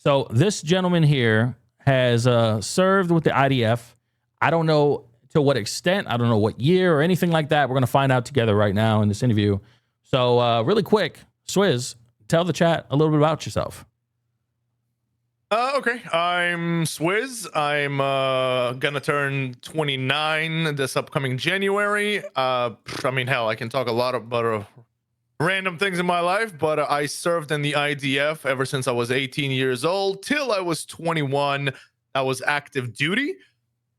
So this gentleman here has served with the IDF. I don't know to what extent. I don't know what year or anything like that. We're going to find out together right now in this interview. So really quick, Swizz, tell the chat a little bit about yourself. Okay, I'm Swizz. I'm gonna turn 29 this upcoming January. I mean, hell, I can talk a lot about random things in my life, but I served in the IDF ever since I was 18 years old till I was 21. I was active duty.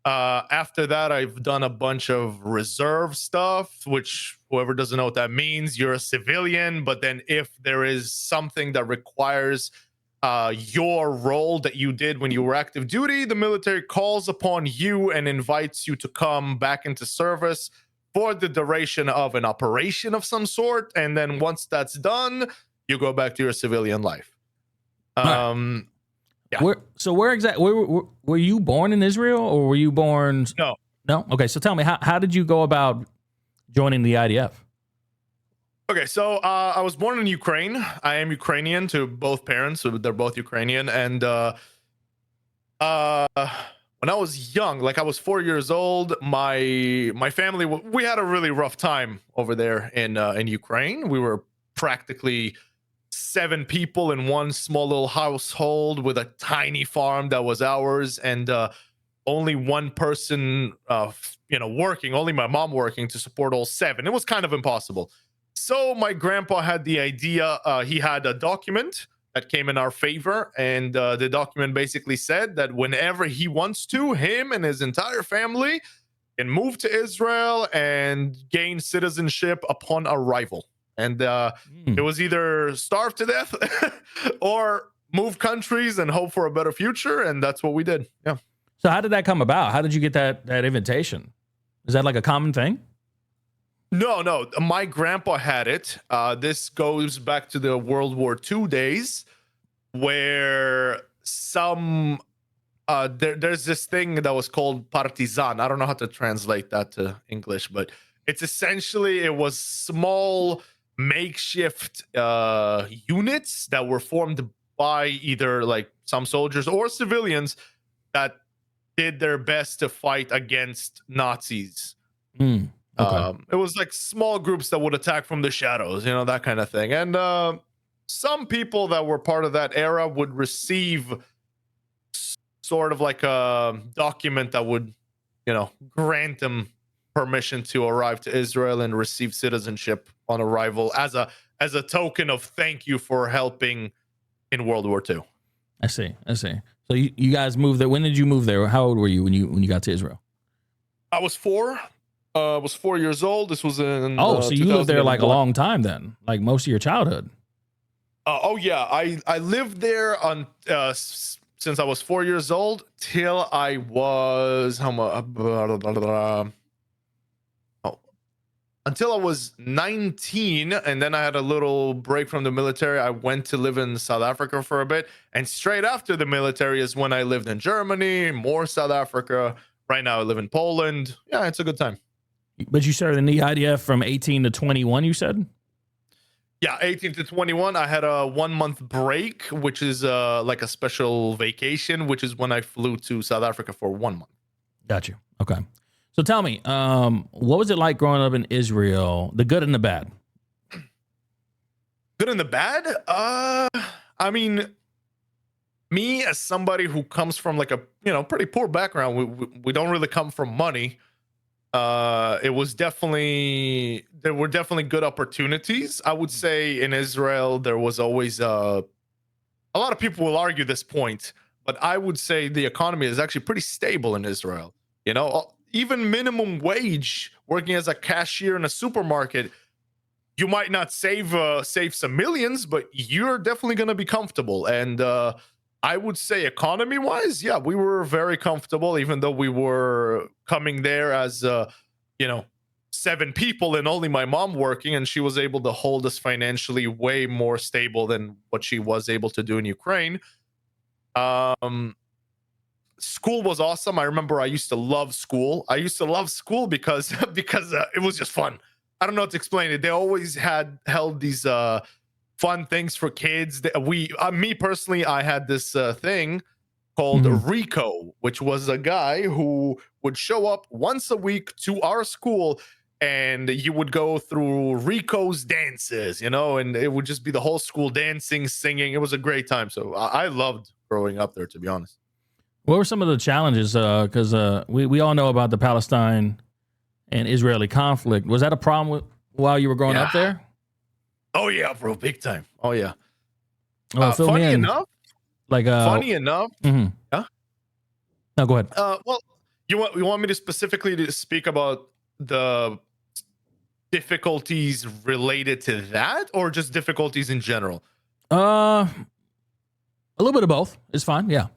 After that, I've done a bunch of reserve stuff, which whoever doesn't know what that means, you're a civilian, but then if there is something that requires your role that you did when you were active duty, the military calls upon you and invites you to come back into service for the duration of an operation of some sort. And then once that's done, you go back to your civilian life. Yeah. Were you born in Israel or were you born? No. Okay. So tell me, how did you go about joining the IDF? Okay, so I was born in Ukraine. I am Ukrainian to both parents, so they're both Ukrainian. And when I was young, like I was 4 years old, my family, we had a really rough time over there in Ukraine. We were practically 7 people in one small little household with a tiny farm that was ours, and only one person, working, only my mom working to support all 7. It was kind of impossible. So my grandpa had the idea. He had a document that came in our favor, and the document basically said that whenever he wants to, him and his entire family can move to Israel and gain citizenship upon arrival. And it was either starve to death or move countries and hope for a better future, and that's what we did. Yeah. So how did that come about? How did you get that invitation? Is that like a common thing? No. My grandpa had it. This goes back to the World War II days, where there's this thing that was called partisan. I don't know how to translate that to English, but it's essentially, it was small makeshift units that were formed by either like some soldiers or civilians that did their best to fight against Nazis. Okay. It was like small groups that would attack from the shadows, that kind of thing. And some people that were part of that era would receive sort of like a document that would, grant them permission to arrive to Israel and receive citizenship on arrival as a token of thank you for helping in World War II. I see. So you guys moved there. When did you move there? How old were you when you got to Israel? I was 4. I was 4 years old. This was in so you lived there like a long time then, like most of your childhood. Oh yeah, I lived there on since I was 4 years old till I was until I was 19, and then I had a little break from the military. I went to live in South Africa for a bit, and straight after the military is when I lived in Germany, more South Africa. Right now I live in Poland. Yeah, it's a good time. But you started in the IDF from 18 to 21, you said? Yeah, 18 to 21. I had a 1-month break, which is like a special vacation, which is when I flew to South Africa for 1 month. Got you. Okay. So tell me, what was it like growing up in Israel, the good and the bad? Good and the bad? I mean, me as somebody who comes from like a, pretty poor background, we don't really come from money. There were definitely good opportunities. I would say in Israel, there was always a lot of people will argue this point, but I would say the economy is actually pretty stable in Israel. Even minimum wage, working as a cashier in a supermarket, you might not save some millions, but you're definitely going to be comfortable. And I would say economy wise, yeah, we were very comfortable, even though we were coming there as, 7 people and only my mom working, and she was able to hold us financially way more stable than what she was able to do in Ukraine. School was awesome. I remember I used to love school. Because it was just fun. I don't know how to explain it. They always held these fun things for kids. Me personally, I had this thing called Mhm. Rico, which was a guy who would show up once a week to our school, and you would go through Rico's dances, and it would just be the whole school dancing, singing. It was a great time. So I loved growing up there, to be honest. What were some of the challenges? Because we all know about the Palestine and Israeli conflict. Was that a problem while you were growing Yeah. up there? Oh yeah, bro, big time. Oh yeah. Well, fill me Funny in. enough. Like, Funny enough. mhm. Yeah. No, go ahead. Well, you want me to specifically to speak about the difficulties related to that, or just difficulties in general? A little bit of both is fine. Yeah.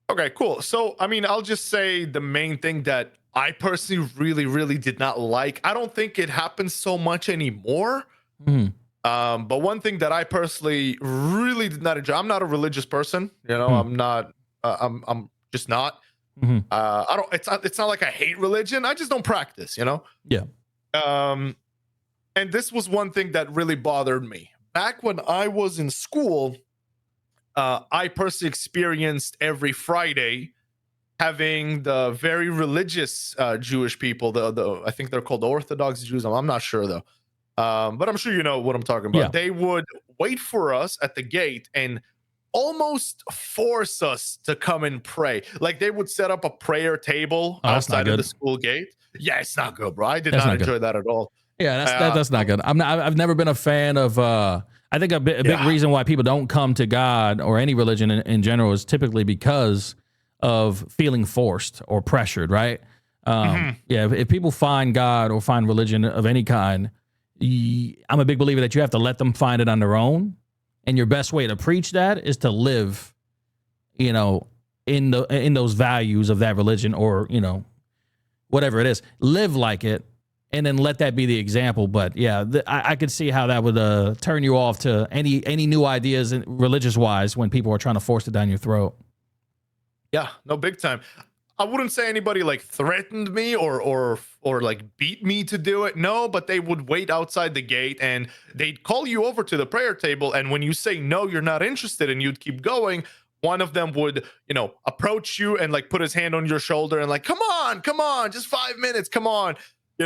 Okay, cool. So, I mean, I'll just say the main thing that I personally really, really did not like. I don't think it happens so much anymore. Mhm. But one thing that I personally really did not enjoy. I'm not a religious person. Mhm. I'm not. I'm just not. Mhm. I don't. It's not like I hate religion. I just don't practice. Yeah. And this was one thing that really bothered me back when I was in school. I personally experienced every Friday having the very religious Jewish people. The I think they're called Orthodox Jews. I'm not sure though, but I'm sure you know what I'm talking about. Yeah. They would wait for us at the gate and almost force us to come and pray. Like they would set up a prayer table Oh, that's not outside of the good. school gate. Yeah, it's not good, bro. I did That's not not good. enjoy that at all. Yeah, Uh, that's not good. I've never been a fan of. I think a big yeah. reason why people don't come to God or any religion in general is typically because of feeling forced or pressured. Right. Mhm. Yeah. If people find God or find religion of any kind, I'm a big believer that you have to let them find it on their own. And your best way to preach that is to live, in those values of that religion, or whatever it is, live like it, and then let that be the example. But yeah, I could see how that would turn you off to any new ideas religious wise when people are trying to force it down your throat. Yeah, no, big time. I wouldn't say anybody like threatened me or like beat me to do it. No, but they would wait outside the gate and they'd call you over to the prayer table. And when you say no, you're not interested, and you'd keep going, one of them would, approach you and like put his hand on your shoulder and like, come on, just 5 minutes, come on,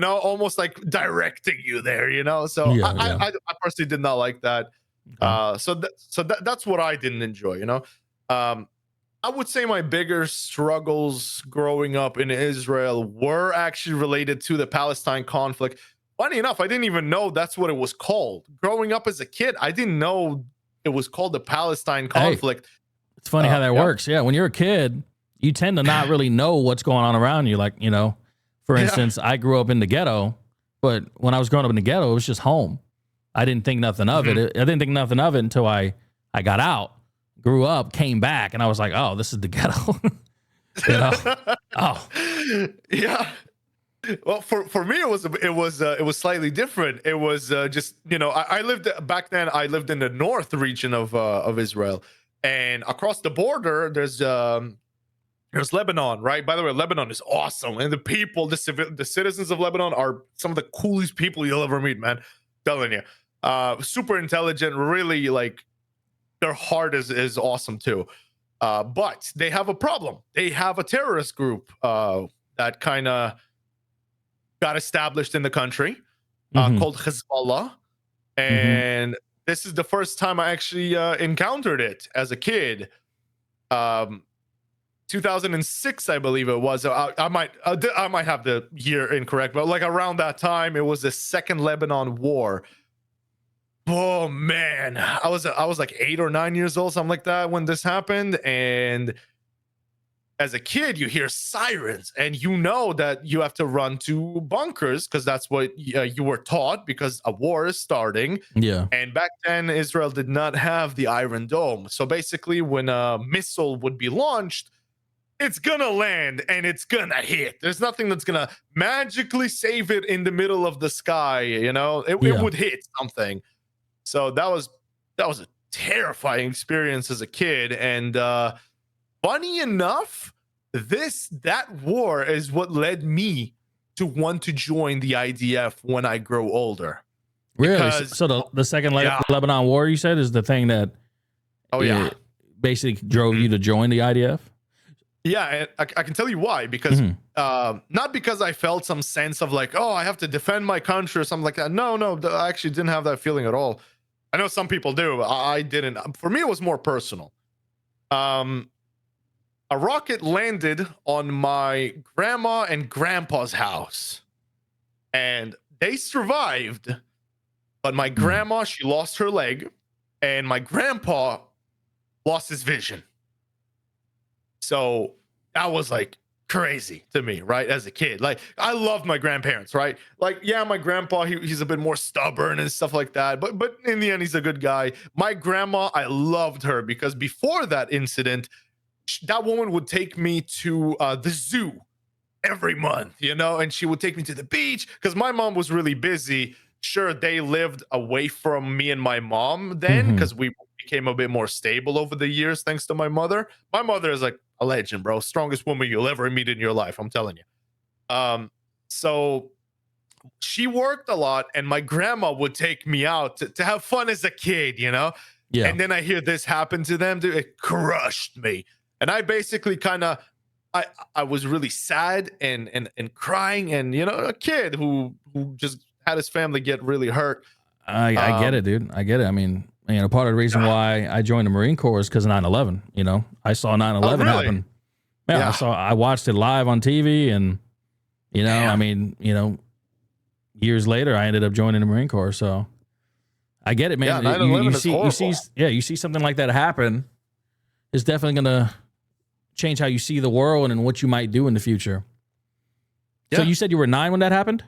almost like directing you there. So Yeah, I, yeah. I personally did not like that. Okay. That's what I didn't enjoy. I would say my bigger struggles growing up in Israel were actually related to the Palestine conflict. Funny enough, I didn't even know that's what it was called. Growing up as a kid, I didn't know it was called the Palestine conflict. It's funny how that Yeah. works. Yeah, when you're a kid, you tend to not really know what's going on around you. Like, for Yeah. instance, I grew up in the ghetto, but when I was growing up in the ghetto, it was just home. I didn't think nothing of it. I didn't think nothing of it until I got out, grew up, came back, and I was like, oh, this is the ghetto. Oh, Yeah. Well, for me, it was slightly different. It was just I lived back then. I lived in the north region of Israel, and across the border there's Lebanon, right? By the way, Lebanon is awesome, and the people, the citizens of Lebanon are some of the coolest people you'll ever meet, man. Telling you, super intelligent, really like their heart is awesome too. But they have a problem. They have a terrorist group that kind of got established in the country mhm, called Hezbollah. And this is the first time I actually encountered it as a kid. 2006, I believe it was. I might have the year incorrect, but like around that time, it was the Second Lebanon War. Oh man, I was like 8 or 9 years old, something like that, when this happened. And as a kid, you hear sirens, and you know that you have to run to bunkers because that's what you were taught, because a war is starting. yeah, And back then, Israel did not have the Iron Dome. So basically, when a missile would be launched, it's gonna land and it's gonna hit. There's nothing that's gonna magically save it in the middle of the sky. It Yeah. would hit something. So that was a terrifying experience as a kid. And funny enough, that war is what led me to want to join the IDF when I grow older. Really? So, because the second yeah, Lebanon War, you said, is the thing that oh yeah, basically drove Mhm. you to join the IDF? Yeah, and I can tell you why. Because Mhm. not because I felt some sense of like, oh, I have to defend my country or something like that. No, no, I actually didn't have that feeling at all. I know some people do. I didn't. For me, it was more personal. Um, a rocket landed on my grandma and grandpa's house, and they survived. But my Mhm. grandma, she lost her leg, and my grandpa lost his vision. So that was like crazy to me, right? As a kid, like I loved my grandparents, right? Like, yeah, my grandpa, he's a bit more stubborn and stuff like that, but in the end, he's a good guy. My grandma, I loved her because before that incident, that woman would take me to the zoo every month, you know, and she would take me to the beach because my mom was really busy. Sure, they lived away from me and my mom then Mhm. because we became a bit more stable over the years thanks to my mother. My mother is like a legend, bro. Strongest woman you'll ever meet in your life, I'm telling you. So she worked a lot, and my grandma would take me out to have fun as a kid, you know. Yeah. And then I hear this happen to them, dude. It crushed me, and I basically kind of I I was really sad and crying, and you know, a kid who just had his family get really hurt. I get Um, it, dude. I get it. I mean, part of the reason why I joined the Marine Corps is because of 9/11. I saw nine oh, eleven really? happen. Yeah, Yeah, I watched it live on TV, and I damn. mean, years later, I ended up joining the Marine Corps. So I get it, Yeah, man. nine You eleven is see, horrible. yeah, you see something like that happen. It's definitely gonna change how you see the world and what you might do in the future. So Yeah, you said you were 9 when that happened?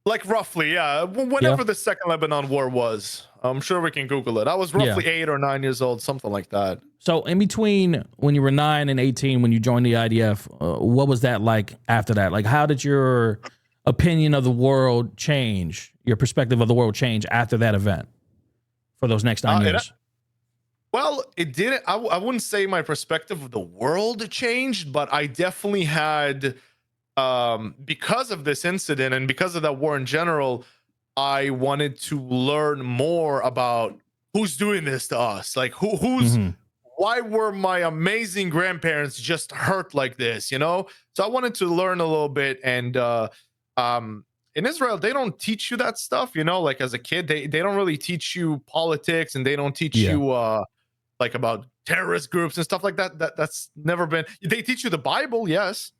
like roughly, yeah. Yeah, Whenever the second Lebanon war was, I'm sure we can Google it. I was yeah. roughly 8 or 9 years old, something like that. So in between when you were 9 and 18, when you joined the IDF, what was that like after that? Like, how did your opinion of the world change? Your perspective of the world change after that event for those next 9 It years? Well, it didn't. I wouldn't say my perspective of the world changed, but I definitely had, because of this incident and because of that war in general, I wanted to learn more about who's doing this to us. Like who's Hmm. why were my amazing grandparents just hurt like this, you know? So I wanted to learn a little bit. And um in Israel, they don't teach you that stuff, you know, like as a kid, they don't really teach you politics, and they don't teach Yeah. you like about terrorist groups and stuff like that. That's never been. They teach you the Bible, yes,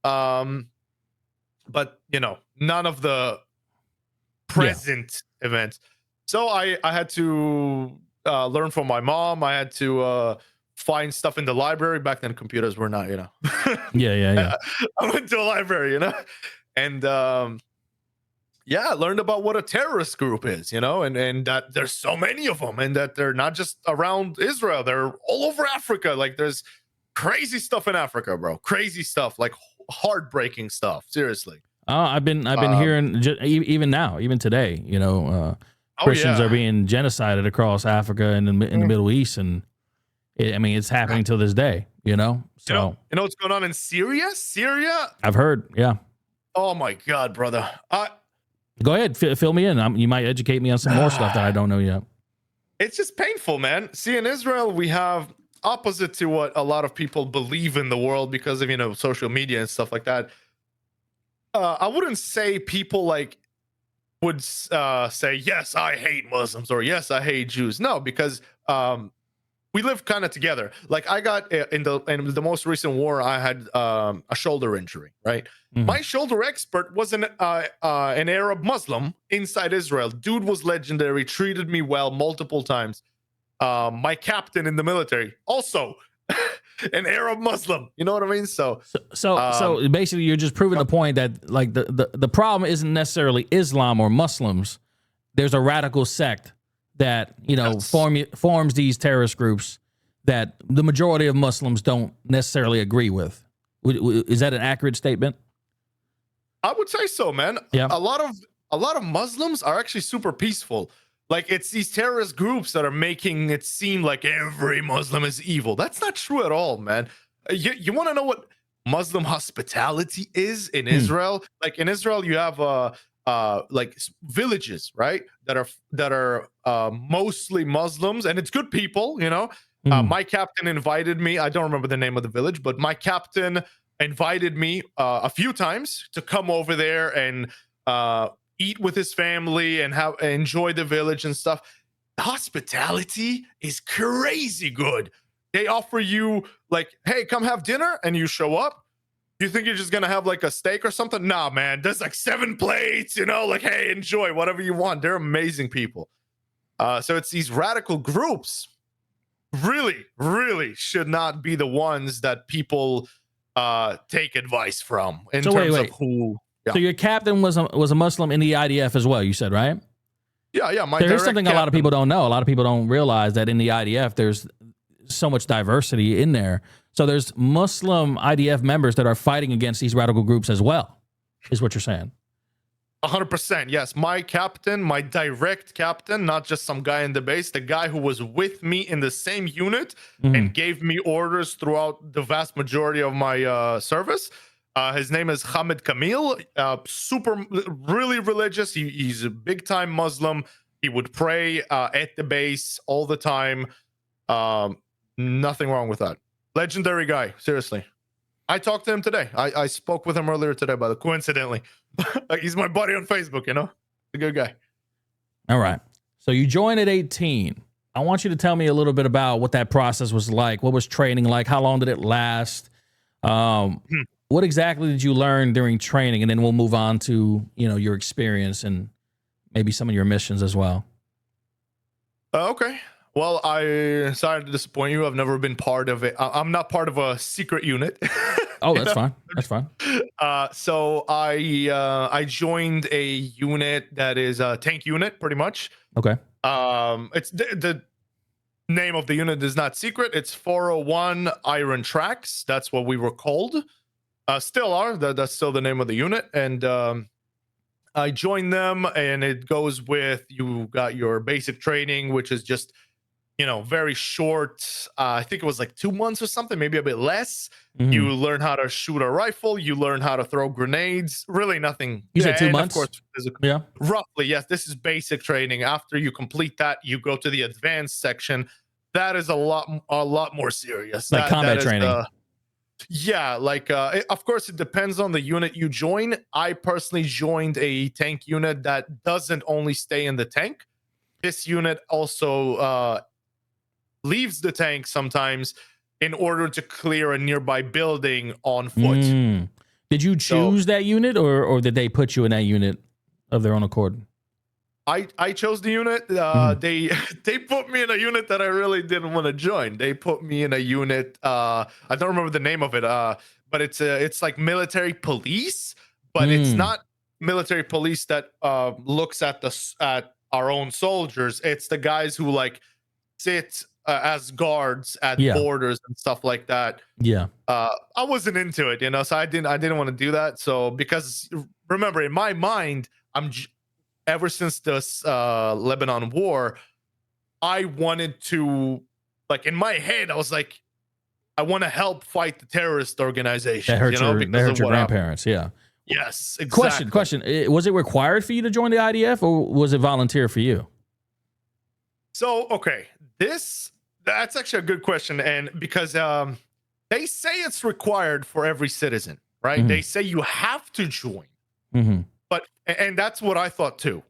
um, but you know, none of the Yeah. present events. So I had to learn from my mom. I had to find stuff in the library. Back then, computers were not, you know. Yeah. Yeah. Yeah. I, I went to a library, you know, and yeah, I learned about what a terrorist group is, you know, and that there's so many of them, and that they're not just around Israel, they're all over Africa. Like there's crazy stuff in Africa, bro. Crazy stuff, like heartbreaking stuff. Seriously. I've been Um, hearing even now, even today, oh Christians are yeah. being genocided across Africa and in the Mm. Middle East, and it's happening to this day. So You know what's going on in Syria? Syria. I've heard. Yeah. Oh my God, brother. Go ahead, fill me in. You might educate me on some more stuff that I don't know yet. It's just painful, man. See, in Israel, we have opposite to what a lot of people believe in the world because of, you know, social media and stuff like that. I wouldn't say people like would say yes, I hate Muslims, or yes, I hate Jews. No, because we live kind of together. Like I got in the most recent war, I had a shoulder injury. Right, Mhm. my shoulder expert was an Arab Muslim inside Israel. Dude was legendary, treated me well multiple times. My captain in the military also an Arab Muslim. You know what I mean? So, um, So basically, you're just proving the point that like the problem isn't necessarily Islam or Muslims. There's a radical sect that yes. forms these terrorist groups that the majority of Muslims don't necessarily agree with. Is that an accurate statement? I would say so, man. Yeah. A lot of Muslims are actually super peaceful. Like it's these terrorist groups that are making it seem like every Muslim is evil. That's not true at all, man. You want to know what Muslim hospitality is in Hmm. Israel? Like in Israel, you have like villages, right? That are mostly Muslims, and it's good people, you know. My captain invited me. I don't remember the name of the village, but my captain invited me a few times to come over there and eat with his family and enjoy the village and stuff. Hospitality is crazy good. They offer you like, hey, come have dinner, and you show up. You think you're just gonna have like a steak or something? Nah, man. There's like 7 plates, you know, like, hey, enjoy whatever you want. They're amazing people. So it's these radical groups really, really should not be the ones that people take advice from in terms of who. Yeah. So your captain was a Muslim in the IDF as well, you said, right? Yeah. There's something a lot of people don't know. A lot of people don't realize that in the IDF, there's so much diversity in there. So there's Muslim IDF members that are fighting against these radical groups as well, is what you're saying. 100%. Yes. My captain, my direct captain, not just some guy in the base, the guy who was with me in the same unit and gave me orders throughout the vast majority of my service. His name is Hamid Kamil. Super, really religious. He's a big time Muslim. He would pray at the base all the time. Nothing wrong with that. Legendary guy. Seriously. I talked to him today. I spoke with him earlier today, by the coincidentally. He's my buddy on Facebook, you know? A good guy. All right. So you joined at 18. I want you to tell me a little bit about what that process was like. What was training like? How long did it last? What exactly did you learn during training? And then we'll move on to, you know, your experience and maybe some of your missions as well. Okay. Well, I sorry to disappoint you. I've never been part of it. I'm not part of a secret unit. Oh, that's fine. That's fine. So I joined a unit that is a tank unit, pretty much. Okay. It's the name of the unit is not secret. It's 401 Iron Tracks. That's what we were called. Still are. That's still the name of the unit. And I joined them, and it goes with, you got your basic training, which is just, you know, very short. I think it was like 2 months or something, maybe a bit less. You learn how to shoot a rifle. You learn how to throw grenades. Really nothing. You said 2 months? Of course, yeah. Roughly, yes. This is basic training. After you complete that, you go to the advanced section. That is a lot more serious. Like combat training. Yeah, like of course it depends on the unit you join. I personally joined a tank unit that doesn't only stay in the tank. This unit also leaves the tank sometimes in order to clear a nearby building on foot. Did you choose that unit, or did they put you in that unit of their own accord? I chose the unit. They put me in a unit that I really didn't want to join. They put me in a unit. I don't remember the name of it. But it's like military police, but it's not military police that looks at our own soldiers. It's the guys who like sit as guards at borders and stuff like that. Yeah. I wasn't into it, you know, so I didn't want to do that. So because remember, in my mind, ever since this Lebanon war, I wanted to, like, in my head, I was like, I want to help fight the terrorist organization. That hurt your grandparents. Yeah. Yes. Exactly. Question. Was it required for you to join the IDF, or was it volunteer for you? So, okay, that's actually a good question. And because they say it's required for every citizen, right? They say you have to join. But, and that's what I thought too.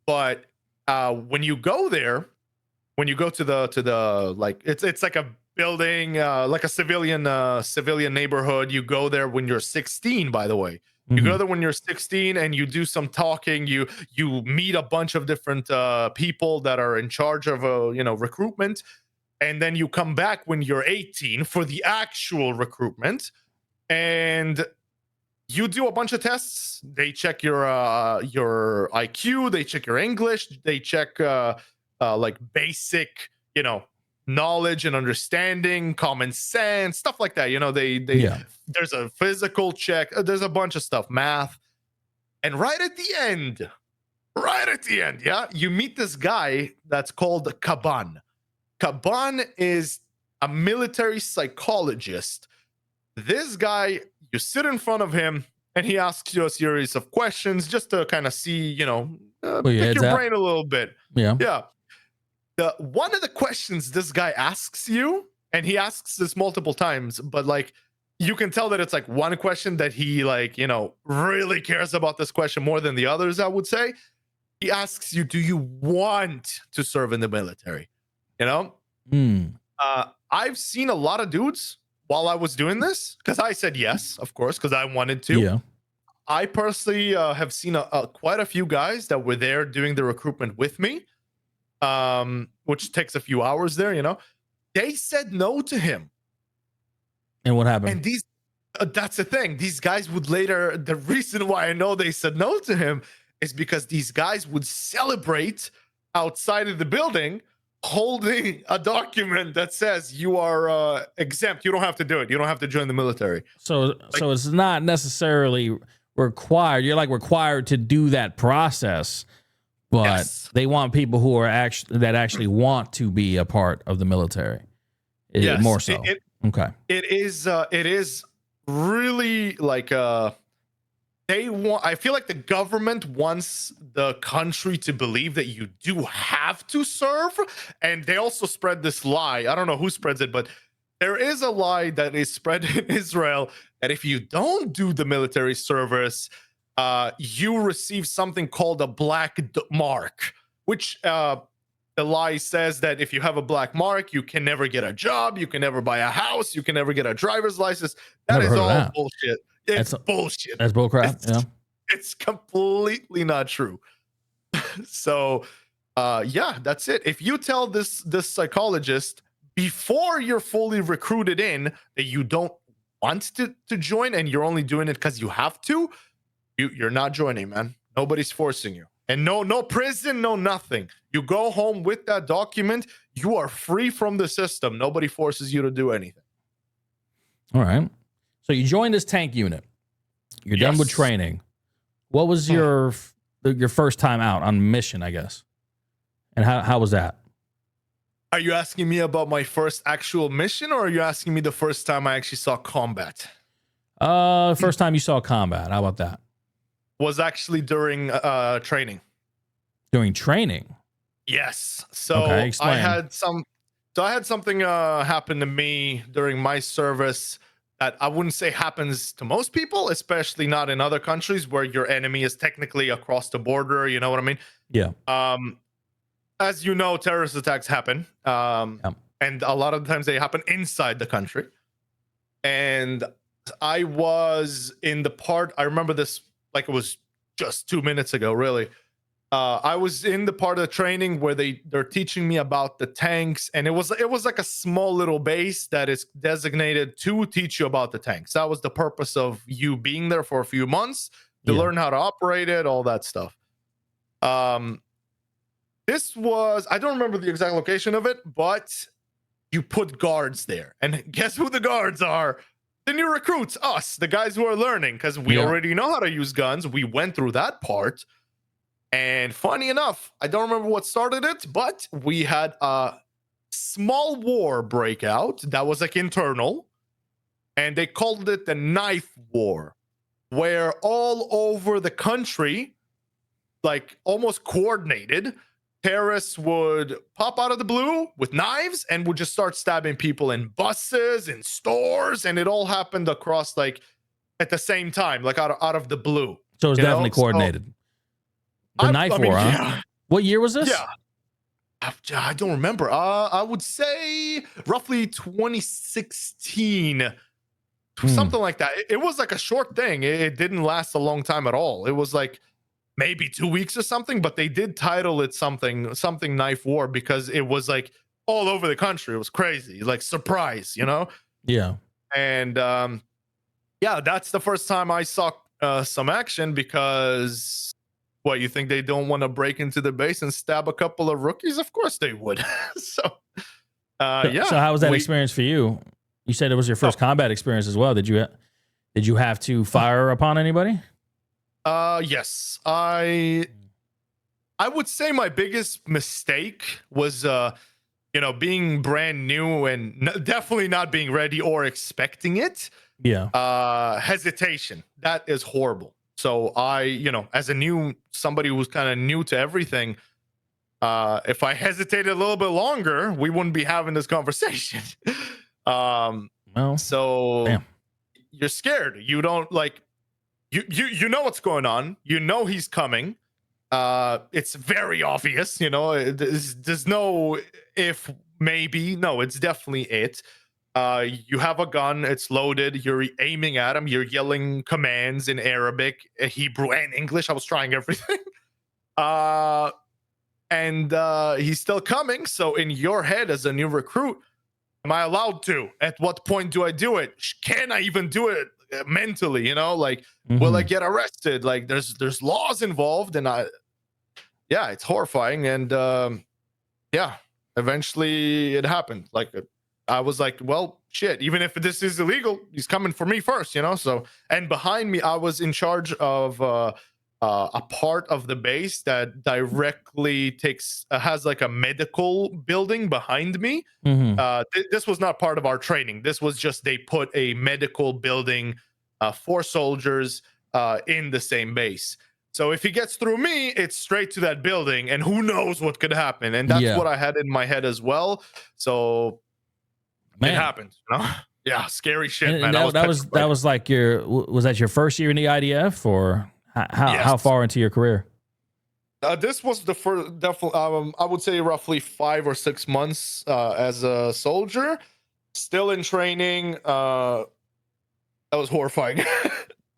But when you go there, when you go to the like, it's like a building, like a civilian neighborhood. You go there when you're 16, by the way. You go there when you're 16 and you do some talking. You meet a bunch of different people that are in charge of recruitment, and then you come back when you're 18 for the actual recruitment, and you do a bunch of tests. They check your IQ, they check your English, they check like basic, knowledge and understanding, common sense, stuff like that. There's a physical check, there's a bunch of stuff, math. And right at the end, you meet this guy that's called Kaban. Kaban is a military psychologist. This guy, you sit in front of him and he asks you a series of questions just to kind of see, Where your pick head's your at? brain a little bit. Yeah. Yeah. One of the questions this guy asks you, and he asks this multiple times, but like you can tell that it's like one question that he like, really cares about this question more than the others, I would say. He asks you, do you want to serve in the military? I've seen a lot of dudes while I was doing this, because I said yes, of course, because I wanted to. Yeah. I personally have seen quite a few guys that were there doing the recruitment with me, which takes a few hours there. They said no to him. And what happened? And that's the thing. These guys would later, the reason why I know they said no to him is because these guys would celebrate outside of the building holding a document that says you are exempt. You don't have to do it. You don't have to join the military. So it's not necessarily required. You're like required to do that process, but Yes. they want people who are actually want to be a part of the military. Yes. More so. Okay. It is really like I feel like the government wants the country to believe that you do have to serve, and they also spread this lie. I don't know who spreads it, but there is a lie that is spread in Israel that if you don't do the military service, you receive something called a black mark, which the lie says that if you have a black mark, you can never get a job, you can never buy a house, you can never get a driver's license. That is all bullshit. It's bullshit. That's bullcrap. It's completely not true. So, that's it. If you tell this psychologist before you're fully recruited in that you don't want to join and you're only doing it because you have to, you're not joining, man. Nobody's forcing you. And no prison, no nothing. You go home with that document. You are free from the system. Nobody forces you to do anything. All right. So you joined this tank unit. You're done with training. What was your first time out on mission, I guess? And how was that? Are you asking me about my first actual mission, or are you asking me the first time I actually saw combat? First time you saw combat. How about that? Was actually during training. During training? Yes. So okay, explain. I had something happen to me during my service that I wouldn't say happens to most people, especially not in other countries where your enemy is technically across the border. You know what I mean? Yeah. As you know, terrorist attacks happen. And a lot of the times they happen inside the country. And I was in the part, I remember this like it was just 2 minutes ago, really. I was in the part of the training where they're teaching me about the tanks, and it was like a small little base that is designated to teach you about the tanks. That was the purpose of you being there for a few months to learn how to operate it, all that stuff. This was, I don't remember the exact location of it, but you put guards there, and guess who the guards are? The new recruits, us, the guys who are learning, because we already know how to use guns. We went through that part. And funny enough, I don't remember what started it, but we had a small war breakout that was like internal. And they called it the knife war, where all over the country, like almost coordinated, terrorists would pop out of the blue with knives and would just start stabbing people in buses, in stores, and it all happened across like at the same time, like out of the blue. So it was definitely coordinated. The knife war, huh? Yeah. What year was this? Yeah. I don't remember. I would say roughly 2016, something like that. It was like a short thing. It didn't last a long time at all. It was like maybe 2 weeks or something, but they did title it something knife war because it was like all over the country. It was crazy, like surprise, Yeah. And that's the first time I saw some action, because what, you think they don't want to break into the base and stab a couple of rookies? Of course they would. So how was that experience for you? You said it was your first combat experience as well. Did you have to fire upon anybody? Yes. I would say my biggest mistake was being brand new and definitely not being ready or expecting it. Yeah. Hesitation, that is horrible. So as somebody who's kind of new to everything, if I hesitated a little bit longer, we wouldn't be having this conversation. Well, So damn. you're scared. You don't like you know what's going on. You know he's coming. It's very obvious. There's no if maybe. No, it's definitely it. You have a gun, it's loaded, you're aiming at him, you're yelling commands in Arabic, Hebrew, and English. I was trying everything. And he's still coming. So in your head as a new recruit, am I allowed to? At what point do I do it? Can I even do it mentally? Will I get arrested? Like there's laws involved, and it's horrifying. And eventually it happened. Like I was like, well, shit, even if this is illegal, he's coming for me first, So, and behind me, I was in charge of a part of the base that directly has like a medical building behind me. This was not part of our training. This was just they put a medical building for soldiers in the same base. So if he gets through me, it's straight to that building, and who knows what could happen. And that's what I had in my head as well. So it happened. Yeah, scary shit, and man. That was like was that your first year in the IDF, or how far into your career? This was the first, definitely. I would say roughly 5 or 6 months as a soldier, still in training. That was horrifying.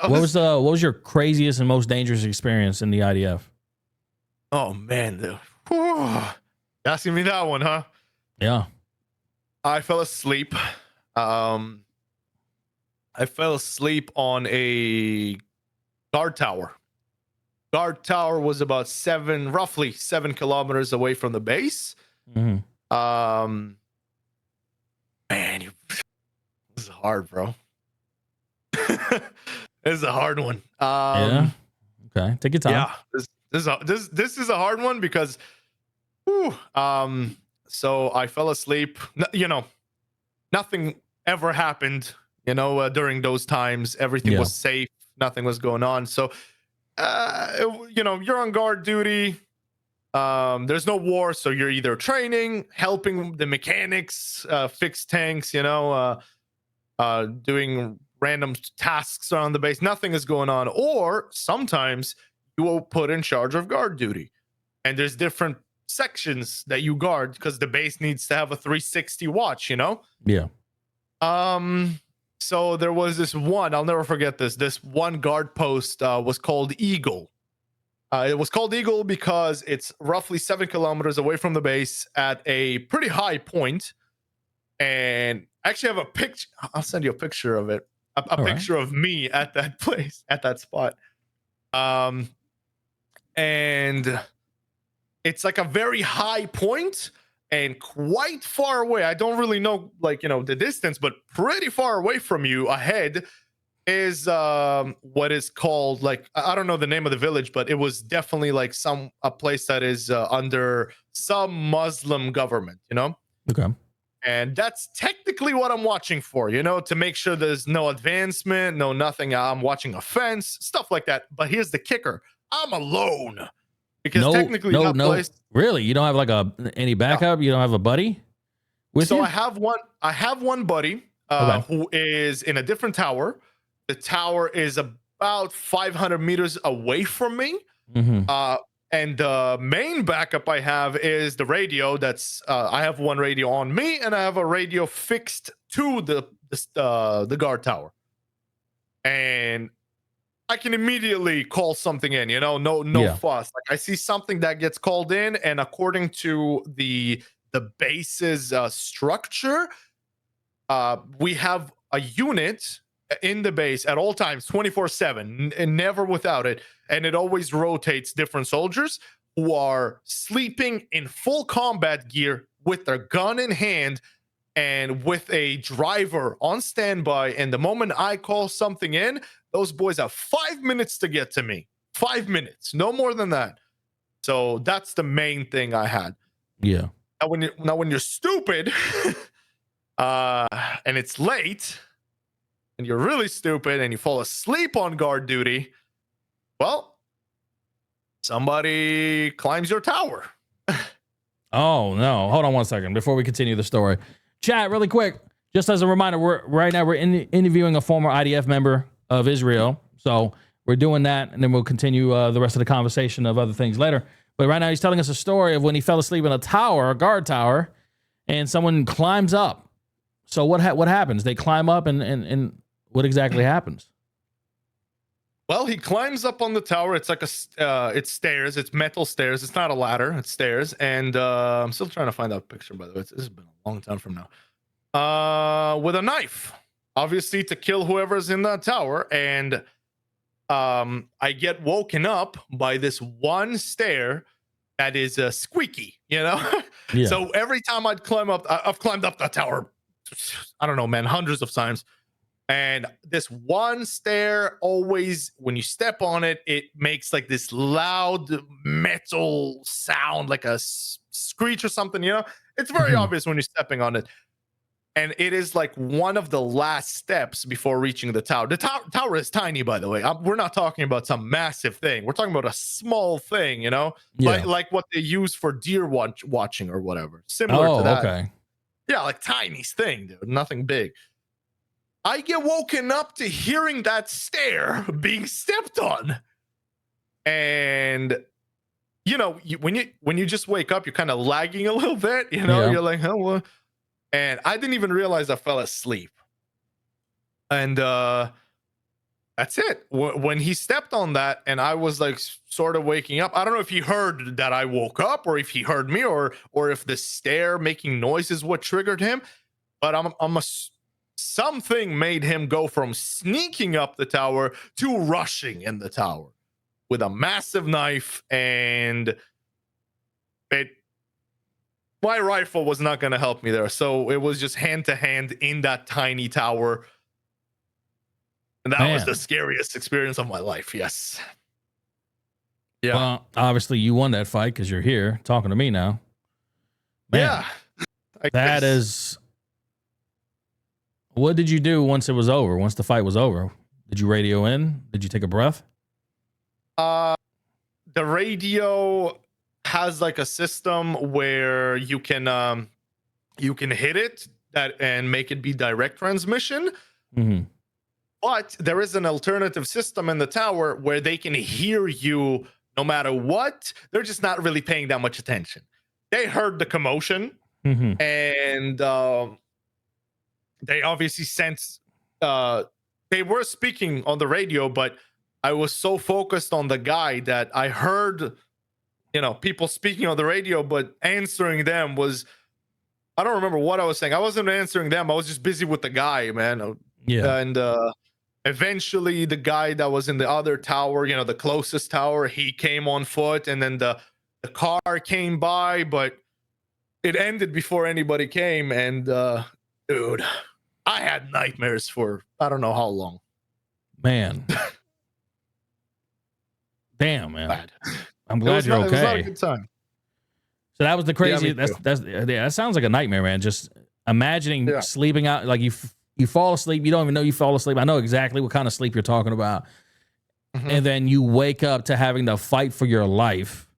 What was your craziest and most dangerous experience in the IDF? Oh man, asking me that one, huh? Yeah. I fell asleep. I fell asleep on a guard tower. Guard tower was about roughly 7 kilometers away from the base. Man, this is hard, bro. This is a hard one. yeah. Okay, take your time. Yeah, this is a hard one because, so I fell asleep. Nothing ever happened. During those times, everything was safe. Nothing was going on. So, you're on guard duty. There's no war, so you're either training, helping the mechanics fix tanks, doing random tasks around the base. Nothing is going on. Or sometimes you will put in charge of guard duty, and there's different sections that you guard because the base needs to have a 360 watch. Yeah. So there was this one, I'll never forget this one guard post was called Eagle. It was called Eagle because it's roughly 7 kilometers away from the base at a pretty high point. And I actually have a picture. I'll send you a picture of it. A picture of me at that place, at that spot. And it's like a very high point and quite far away. I don't really know, the distance, but pretty far away from you ahead is what is called, I don't know the name of the village, but it was definitely a place that is under some Muslim government, Okay. And that's technically what I'm watching for, to make sure there's no advancement, no nothing. I'm watching a fence, stuff like that. But here's the kicker: I'm alone because technically, place, really, you don't have any backup. You don't have a buddy with you. So I have one buddy who is in a different tower. The tower is about 500 meters away from me. And the main backup I have is the radio. That's I have one radio on me, and I have a radio fixed to the guard tower, and I can immediately call something in. No fuss. I see something that gets called in, and according to the base's structure, we have a unit in the base at all times, 24/7, and never without it. And it always rotates different soldiers who are sleeping in full combat gear with their gun in hand and with a driver on standby. And the moment I call something in, those boys have 5 minutes to get to me. 5 minutes, no more than that. So that's the main thing I had. Yeah. Now when you're stupid, and it's late, and you're really stupid, and you fall asleep on guard duty, well, somebody climbs your tower. Oh no! Hold on one second before we continue the story. Chat, really quick, just as a reminder, we're interviewing a former IDF member of Israel, so we're doing that, and then we'll continue the rest of the conversation of other things later. But right now, he's telling us a story of when he fell asleep in a tower, a guard tower, and someone climbs up. So what happens? They climb up, and what exactly happens? Well, he climbs up on the tower. It's like it's stairs. It's metal stairs. It's not a ladder. It's stairs. And I'm still trying to find that picture, by the way. This has been a long time from now. With a knife, obviously to kill whoever's in that tower. And I get woken up by this one stair that is squeaky, you know? Yeah. So every time I've climbed up that tower, I don't know, man, hundreds of times. And this one stair always, when you step on it, it makes like this loud metal sound, like a screech or something, you know? It's very obvious when you're stepping on it. And it is like one of the last steps before reaching the tower. The tower is tiny, by the way. We're not talking about some massive thing. We're talking about a small thing, you know? Yeah. Like what they use for deer watching or whatever. Similar to that. Okay. Yeah, like tiny thing, dude. Nothing big. I get woken up to hearing that stair being stepped on. And, you know, when you just wake up, you're kind of lagging a little bit, you know? Yeah. You're like, oh, well. And I didn't even realize I fell asleep. And that's it. When he stepped on that and I was like sort of waking up, I don't know if he heard that I woke up or if he heard me or if the stair making noise is what triggered him. But something made him go from sneaking up the tower to rushing in the tower with a massive knife, and my rifle was not going to help me there. So it was just hand to hand in that tiny tower. And that was the scariest experience of my life. Yes. Yeah. Well, obviously you won that fight because you're here talking to me now. Man, yeah. That is. What did you do once it was over? Once the fight was over? Did you radio in? Did you take a breath? The radio has like a system where you can hit it and make it be direct transmission. Mm-hmm. But there is an alternative system in the tower where they can hear you no matter what. They're just not really paying that much attention. They heard the commotion, and they obviously sensed they were speaking on the radio, but I was so focused on the guy that I heard, you know, people speaking on the radio, but answering them was, I don't remember what I was saying. I wasn't answering them. I was just busy with the guy, man. Yeah. And eventually the guy that was in the other tower, you know, the closest tower, he came on foot, and then the car came by, but it ended before anybody came. And dude, I had nightmares for I don't know how long. Man. Damn, man. I'm glad you're okay. It was not a good time. So that was the crazy. That sounds like a nightmare, man. Just imagining sleeping out, like you fall asleep. You don't even know you fall asleep. I know exactly what kind of sleep you're talking about. And then you wake up to having to fight for your life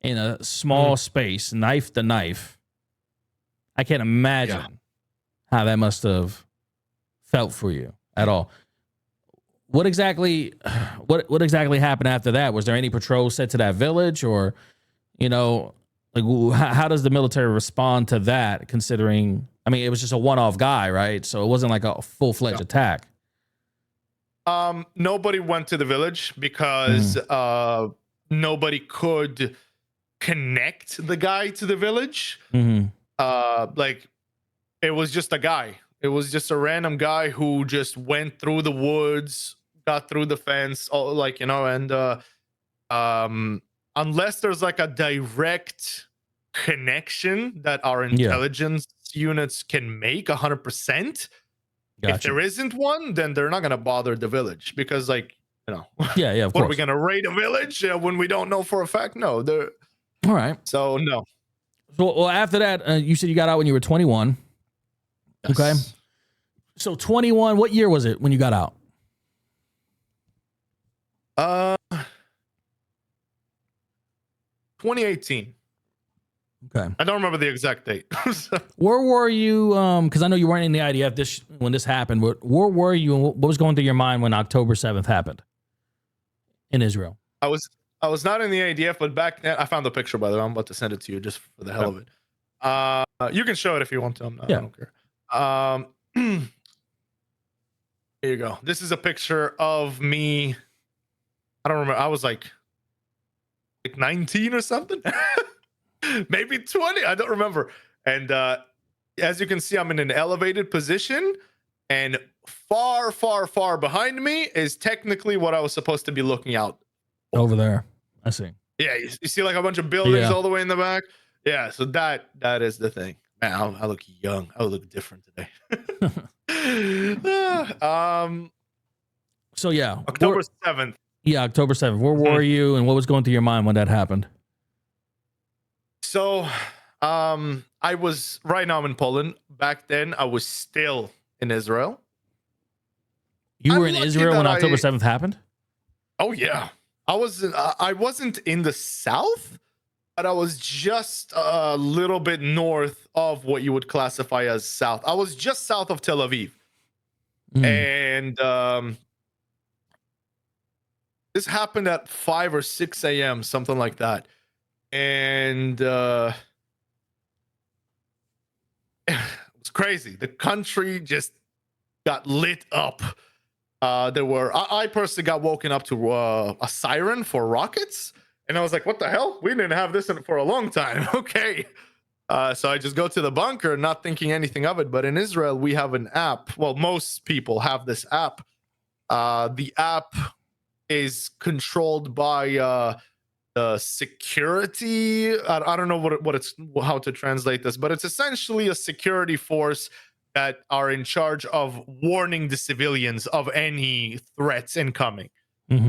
in a small space, knife to knife. I can't imagine how that must have felt for you at all. What exactly happened after that? Was there any patrol set to that village, or, you know, like how does the military respond to that? Considering, I mean, it was just a one-off guy, right? So it wasn't like a full-fledged attack. Nobody went to the village because nobody could connect the guy to the village. Like, it was just a guy. It was just a random guy who just went through the woods, got through the fence, like, you know, and unless there's like a direct connection that our intelligence units can make 100%. If there isn't one, then they're not going to bother the village because, like, you know, of what course. Are we going to raid a village when we don't know for a fact? No, they're all right. So no. So well, after that, you said you got out when you were 21. Yes. Okay. So 21, what year was it when you got out? 2018. Okay. I don't remember the exact date. Where were you? Because I know you weren't in the IDF when this happened. But where were you, and what was going through your mind when October 7th happened in Israel? I was not in the ADF, but back then I found the picture. By the way, I'm about to send it to you just for the hell of it. You can show it if you want to. I don't care. Here you go. This is a picture of me. I don't remember. I was like 19 or something. Maybe 20. I don't remember. And as you can see, I'm in an elevated position, and far, far, far behind me is technically what I was supposed to be looking out over there. I see. Yeah, you see like a bunch of buildings all the way in the back. Yeah, so that is the thing. Man, I look young. I look different today. So yeah, October 7th. Yeah, October 7th. Where were you, and what was going through your mind when that happened? So, I was right now I'm in Poland. Back then, I was still in Israel. You were in Israel when October 7th happened? Oh yeah, I wasn't in the south, but I was just a little bit north of what you would classify as south. I was just south of Tel Aviv, and this happened at 5 or 6 a.m., something like that. And it was crazy. The country just got lit up. I personally got woken up to a siren for rockets, and I was like, what the hell? We didn't have this for a long time. Okay. So I just go to the bunker, not thinking anything of it. But in Israel, we have an app. Well, most people have this app. The app is controlled by security. I don't know how to translate this, but it's essentially a security force that are in charge of warning the civilians of any threats incoming.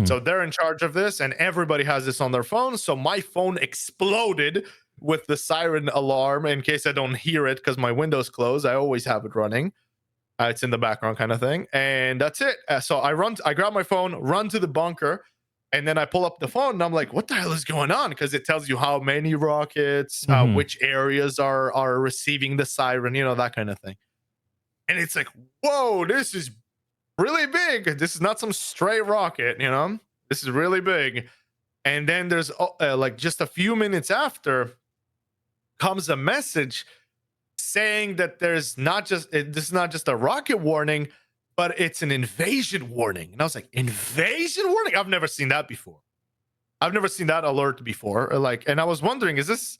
So they're in charge of this, and everybody has this on their phone. So my phone exploded with the siren alarm in case I don't hear it because my window's closed. I always have it running. It's in the background kind of thing. And that's it. So I grab my phone, run to the bunker, and then I pull up the phone and I'm like, what the hell is going on? Because it tells you how many rockets, which areas are receiving the siren, that kind of thing. And it's like, whoa, this is really big. This is not some stray rocket, this is really big. And then there's like just a few minutes after comes a message saying that this is not just a rocket warning, but it's an invasion warning. And I was like, invasion warning? I've never seen that before. I've never seen that alert before. And I was wondering, is this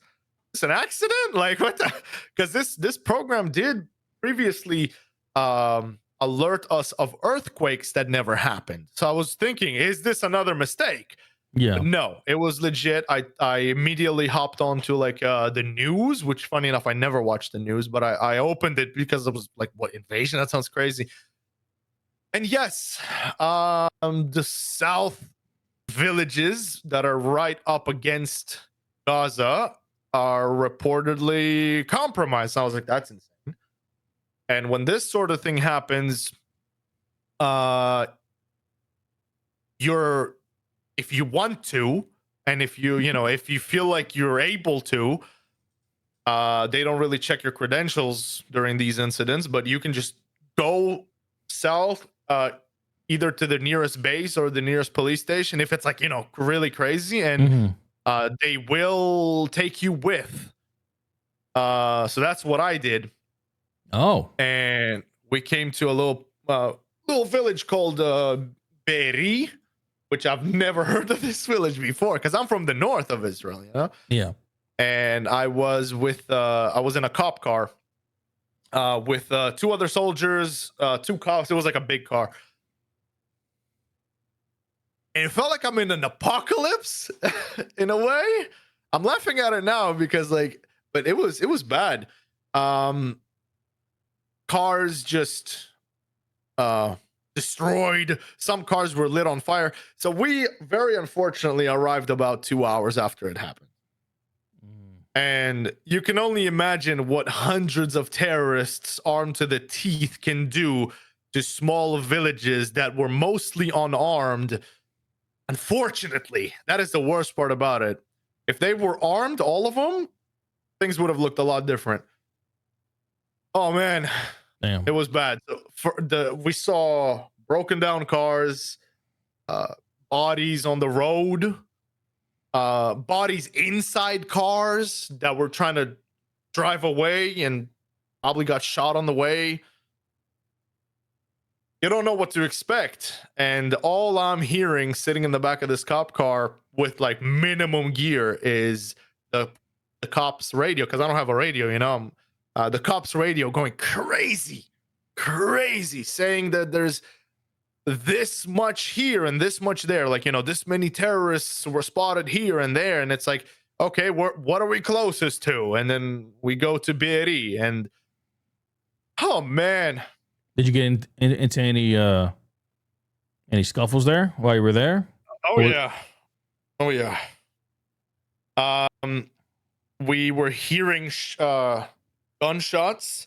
an accident? Like, what the? Because this program did previously alert us of earthquakes that never happened. So I was thinking, is this another mistake? Yeah. But no, it was legit. I immediately hopped onto the news, which funny enough, I never watched the news, but I opened it because it was like, what, invasion? That sounds crazy. And yes, the south villages that are right up against Gaza are reportedly compromised. I was like, that's insane. And when this sort of thing happens, if you want to, and if you feel like you're able to, they don't really check your credentials during these incidents, but you can just go south, either to the nearest base or the nearest police station if it's like, really crazy, and they will take you with. So that's what I did. Oh. And we came to a little village called Be'eri, which I've never heard of this village before because I'm from the north of Israel, Yeah. And I was in a cop car with two other soldiers, two cops. It was like a big car. And it felt like I'm in an apocalypse in a way. I'm laughing at it now because but it was bad. Cars just destroyed. Some cars were lit on fire. So we very unfortunately arrived about 2 hours after it happened. And you can only imagine what hundreds of terrorists armed to the teeth can do to small villages that were mostly unarmed. Unfortunately, that is the worst part about it. If they were armed, all of them, things would have looked a lot different. Oh man, Damn. it was bad. We saw broken down cars, bodies on the road, bodies inside cars that were trying to drive away and probably got shot on the way. You don't know what to expect. And all I'm hearing sitting in the back of this cop car with like minimum gear is the cops radio, because I don't have a radio, you know. The cops radio going crazy, saying that there's this much here and this much there, like, you know, this many terrorists were spotted here and there. And it's like, okay, what are we closest to? And then we go to Be'eri, and oh man, Did you get into any scuffles there while you were there? oh yeah, oh yeah. We were hearing gunshots.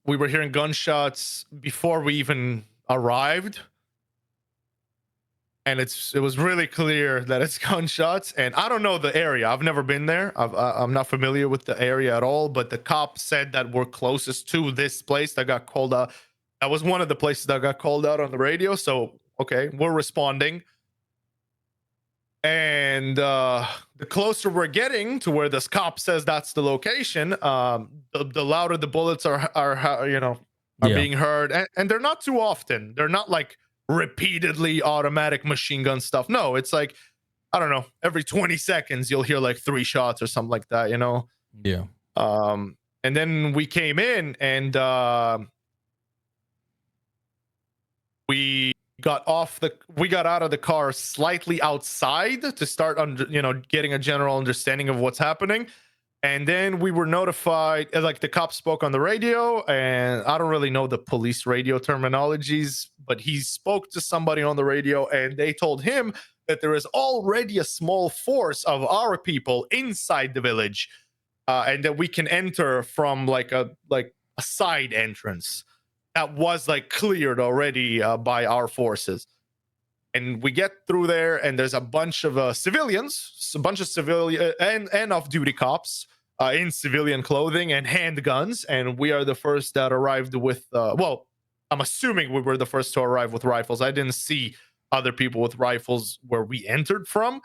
We were hearing gunshots before we even arrived, and it was really clear that it's gunshots. And I don't know the area. I've never been there. I'm not familiar with the area at all. But the cops said that we're closest to this place that got called out. That was one of the places that got called out on the radio. So okay, we're responding. And the closer we're getting to where this cop says that's the location, the louder the bullets are you know, are being heard. And they're not too often. They're not like repeatedly automatic machine gun stuff. No, it's like, I don't know, every 20 seconds you'll hear like 3 shots or something like that, you know? Yeah. And then we came in, and we got out of the car slightly outside to start getting a general understanding of what's happening. And then we were notified, like the cop spoke on the radio, and I don't really know the police radio terminologies, but he spoke to somebody on the radio, and they told him that there is already a small force of our people inside the village, and that we can enter from like a side entrance that was like cleared already by our forces. And we get through there, and there's a bunch of civilians, a bunch of civilian and off-duty cops in civilian clothing and handguns. And we are the first that arrived with, well, I'm assuming we were the first to arrive with rifles. I didn't see other people with rifles where we entered from.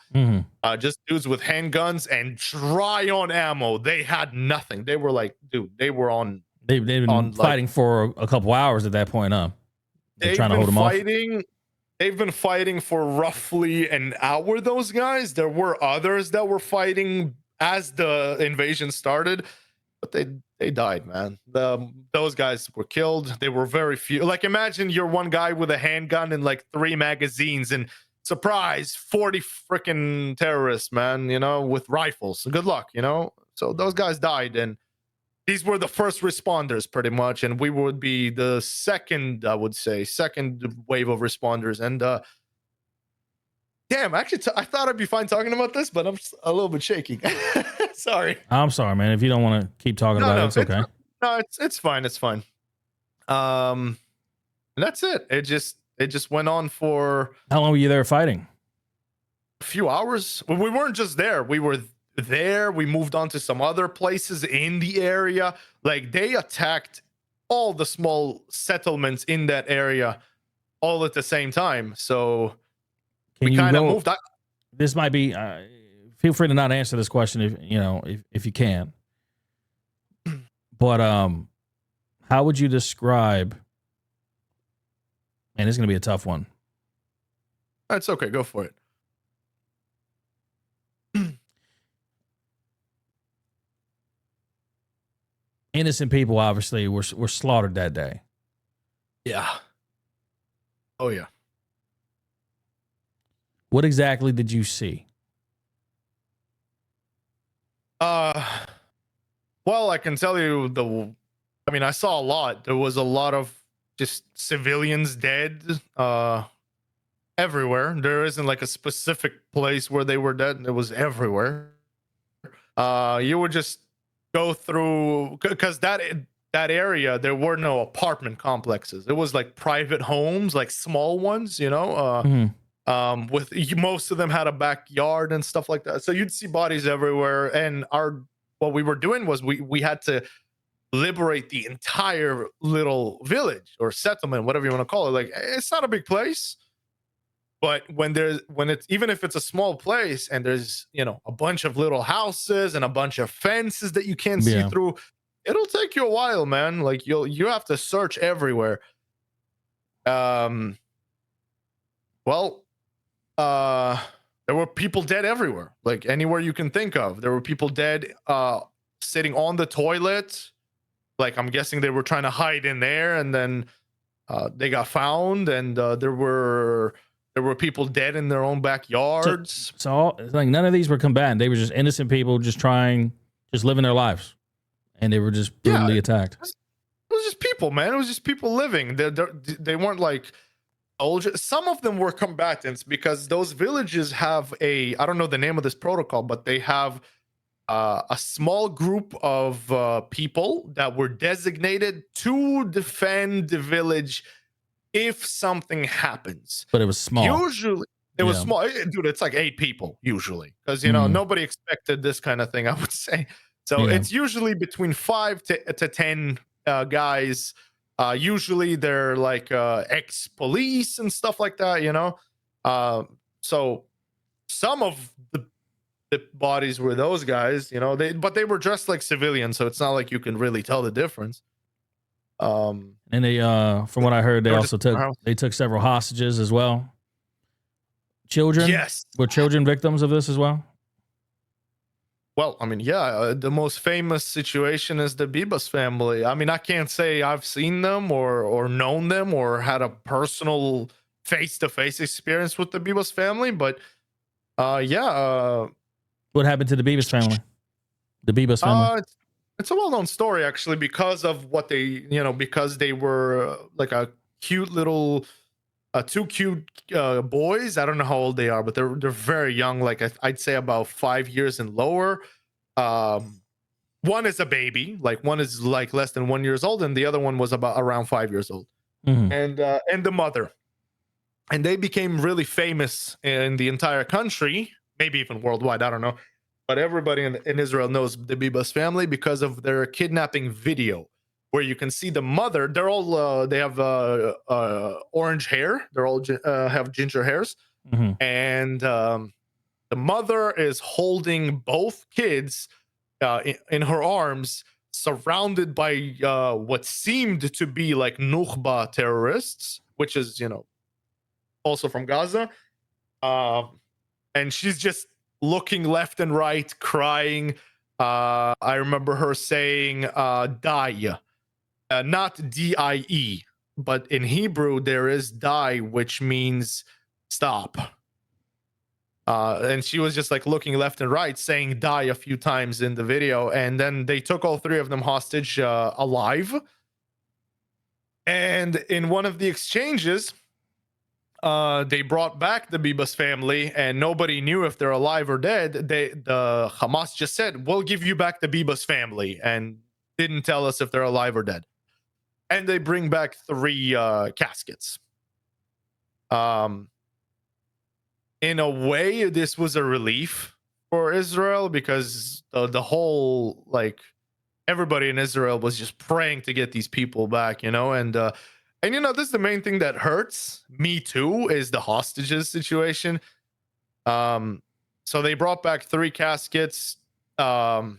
Just dudes with handguns and dry on ammo. They had nothing. They were like, dude, they were on. They've been fighting for a couple hours at that point, huh? They're trying to hold them off. They've been fighting for roughly an hour, those guys. There were others that were fighting as the invasion started, but they died, man. Those guys were killed. They were very few. Like, imagine you're one guy with a handgun and like 3 magazines, and surprise, 40 freaking terrorists, man, you know, with rifles. Good luck, you know? So those guys died, and these were the first responders pretty much, and we would be the second, I would say, second wave of responders. And damn, actually, I thought I'd be fine talking about this, but I'm a little bit shaky. Sorry. I'm sorry, man. If you don't want to keep talking about it, it's okay. It's fine. It's fine. And that's it. It just went on for. How long were you there fighting? A few hours. We weren't just there. We were there. We moved on to some other places in the area. Like, they attacked all the small settlements in that area all at the same time. So we kind of moved. This might be. Feel free to not answer this question if you can. But how would you describe? And it's going to be a tough one. That's okay. Go for it. Innocent people obviously were slaughtered that day. Yeah. Oh yeah. What exactly did you see? Well, I can tell you I saw a lot. There was a lot of just civilians dead, everywhere. There isn't like a specific place where they were dead. It was everywhere. You would just go through, because that area there were no apartment complexes. It was like private homes, like small ones, Mhm. with most of them had a backyard and stuff like that. So you'd see bodies everywhere. And what we were doing was we had to liberate the entire little village or settlement, whatever you want to call it. Like, it's not a big place, but when it's, even if it's a small place and there's a bunch of little houses and a bunch of fences that you can't see Yeah. through, it'll take you a while, man. Like, you have to search everywhere. Well, there were people dead everywhere, like anywhere you can think of. There were people dead sitting on the toilet. Like, I'm guessing they were trying to hide in there, and then they got found, and there were people dead in their own backyards. So it's like none of these were combatant. They were just innocent people just living their lives, and they were just brutally attacked. It was just people, man. It was just people living. They weren't like soldiers. Some of them were combatants, because those villages have I don't know the name of this protocol, but they have a small group of people that were designated to defend the village if something happens. But it was small. Usually, it was small. Dude, it's like 8 people usually, because nobody expected this kind of thing, I would say. So it's usually between 5 to 10 guys. Usually they're like ex-police and stuff like that, so some of the bodies were those guys, but they were dressed like civilians, so it's not like you can really tell the difference. And they, from what I heard, they also took several hostages as well. Children, yes, were children victims of this as well? Well, I mean, yeah, the most famous situation is the Bibas family. I mean, I can't say I've seen them or known them or had a personal face-to-face experience with the Bibas family, but what happened to the Bibas family? The Bibas family. It's a well-known story, actually, because of what they, because they were like a cute little, 2 cute boys. I don't know how old they are, but they're very young. Like, I'd say about 5 years and lower. One is a baby, like one is like less than 1 year old, and the other one was around 5 years old. Mm-hmm. And the mother. And they became really famous in the entire country, maybe even worldwide. I don't know. But everybody in Israel knows the Bibas family because of their kidnapping video, where you can see the mother. They're all they have orange hair. They're all have ginger hairs, and the mother is holding both kids in her arms, surrounded by what seemed to be like Nukhba terrorists, which is also from Gaza, and she's just looking left and right, crying. I remember her saying die, not D-I-E, but in Hebrew there is die, which means stop. And she was just like looking left and right, saying die a few times in the video. And then they took all 3 of them hostage alive. And in one of the exchanges, they brought back the Bibas family, and nobody knew if they're alive or dead. The Hamas just said, we'll give you back the Bibas family, and didn't tell us if they're alive or dead. And they bring back 3 caskets. In a way, this was a relief for Israel, because the whole, like, everybody in Israel was just praying to get these people back, and this is the main thing that hurts me too, is the hostages situation. So they brought back 3 caskets. The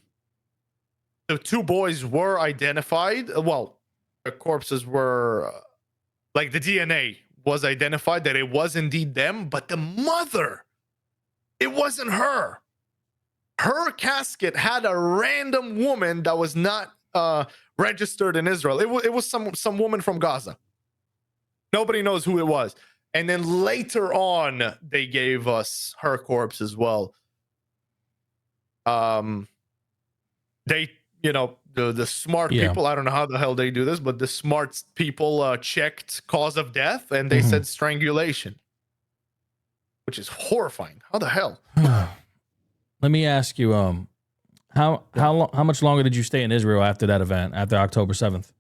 2 boys were identified. Well, the corpses were like, the DNA was identified that it was indeed them, but the mother, it wasn't her. Her casket had a random woman that was not registered in Israel. It was some woman from Gaza. Nobody knows who it was. And then later on, they gave us her corpse as well. They, the smart people, I don't know how the hell they do this, but the smart people checked cause of death, and they said strangulation. which is horrifying. How the hell? Let me ask you, how much longer did you stay in Israel after that event, after October 7th?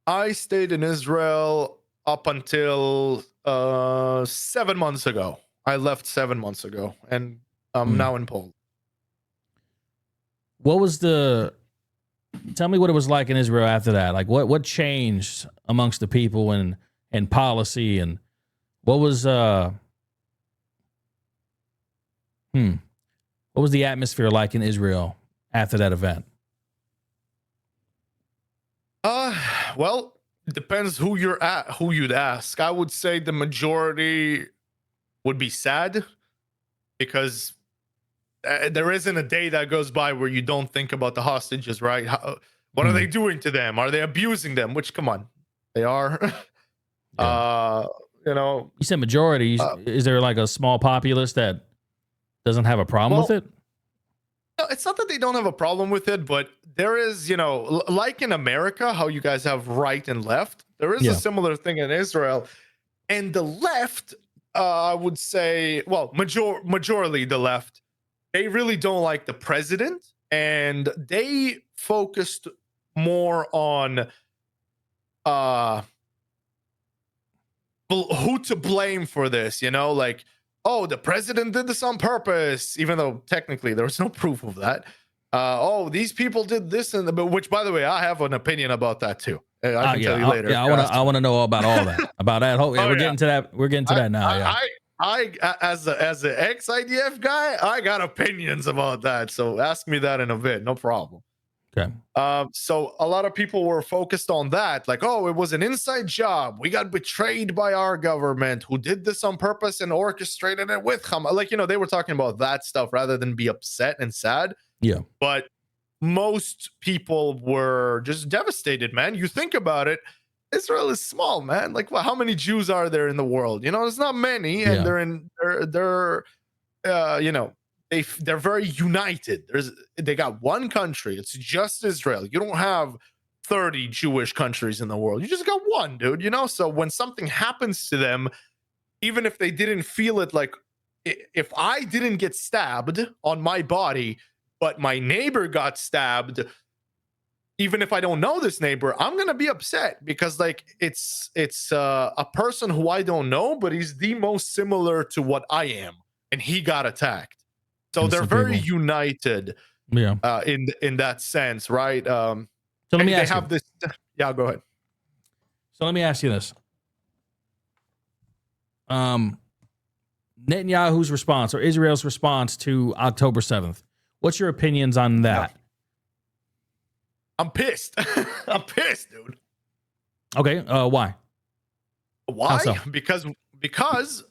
I stayed in Israel up until 7 months ago. I left 7 months ago, and I'm now in Poland. Tell me what it was like in Israel after that. Like what changed amongst the people and policy, and what was the atmosphere like in Israel after that event? Well, it depends who you'd ask. I would say the majority would be sad, because there isn't a day that goes by where you don't think about the hostages, right? What are they doing to them? Are they abusing them? Which, come on, they are. Yeah. You said majority. Is there like a small populace that doesn't have a problem with it? No, it's not that they don't have a problem with it, but there is, like in America, how you guys have right and left, there is a similar thing in Israel. And the left, I would say, well, majorly the left, they really don't like the president, and they focused more on who to blame for this, like, oh, the president did this on purpose, even though technically there was no proof of that. Oh, these people did this, which, by the way, I have an opinion about that too. I can tell you later. Yeah, I want to know about all that. About that whole. We're getting to that. We're getting to that now. I as an ex-IDF guy, I got opinions about that. So ask me that in a bit, no problem. Okay. So a lot of people were focused on that, like, oh, it was an inside job. We got betrayed by our government, who did this on purpose and orchestrated it with Hamas. Like, they were talking about that stuff rather than be upset and sad. Yeah. But most people were just devastated, man. You think about it, Israel is small, man. Like, well, how many Jews are there in the world? There's not many, and they're they're very united. They got one country. It's just Israel. You don't have 30 Jewish countries in the world. You just got one, dude. So when something happens to them, even if they didn't feel it, like if I didn't get stabbed on my body, but my neighbor got stabbed, even if I don't know this neighbor, I'm gonna be upset, because like it's a person who I don't know, but he's the most similar to what I am, and he got attacked. So they're very united, in that sense, right? So let me ask you. This. Yeah, go ahead. So let me ask you this: Netanyahu's response, or Israel's response to October 7th. What's your opinions on that? I'm pissed. I'm pissed, dude. Okay. Why? Why? So? Because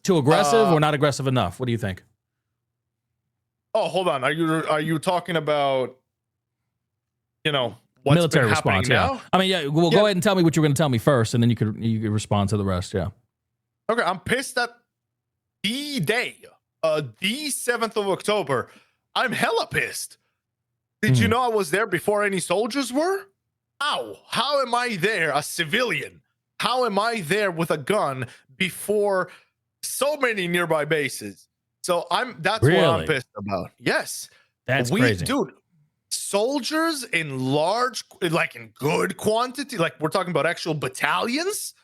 too aggressive or not aggressive enough? What do you think? Oh, hold on. Are you talking about what's military been response? Now? Yeah. I mean, Well, go ahead and tell me what you're going to tell me first, and then you could respond to the rest. Yeah. Okay. I'm pissed that the day, the 7th of October. I'm hella pissed. Did you know I was there before any soldiers were? How am I there, a civilian? How am I there with a gun before so many nearby bases? So that's what I'm pissed about. Yes. That's crazy. Dude, soldiers in in good quantity, like we're talking about actual battalions,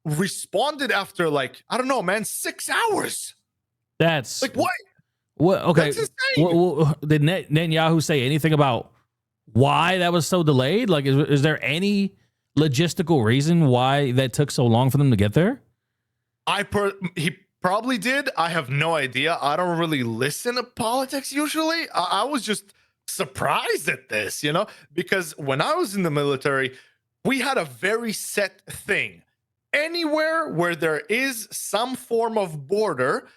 responded after I don't know, man, 6 hours. That's like what? What? Okay. That's insane. Did Netanyahu say anything about why that was so delayed? Like, is there any logistical reason why that took so long for them to get there? He probably did. I have no idea. I don't really listen to politics usually. I was just surprised at this, because when I was in the military, we had a very set thing. Anywhere where there is some form of border,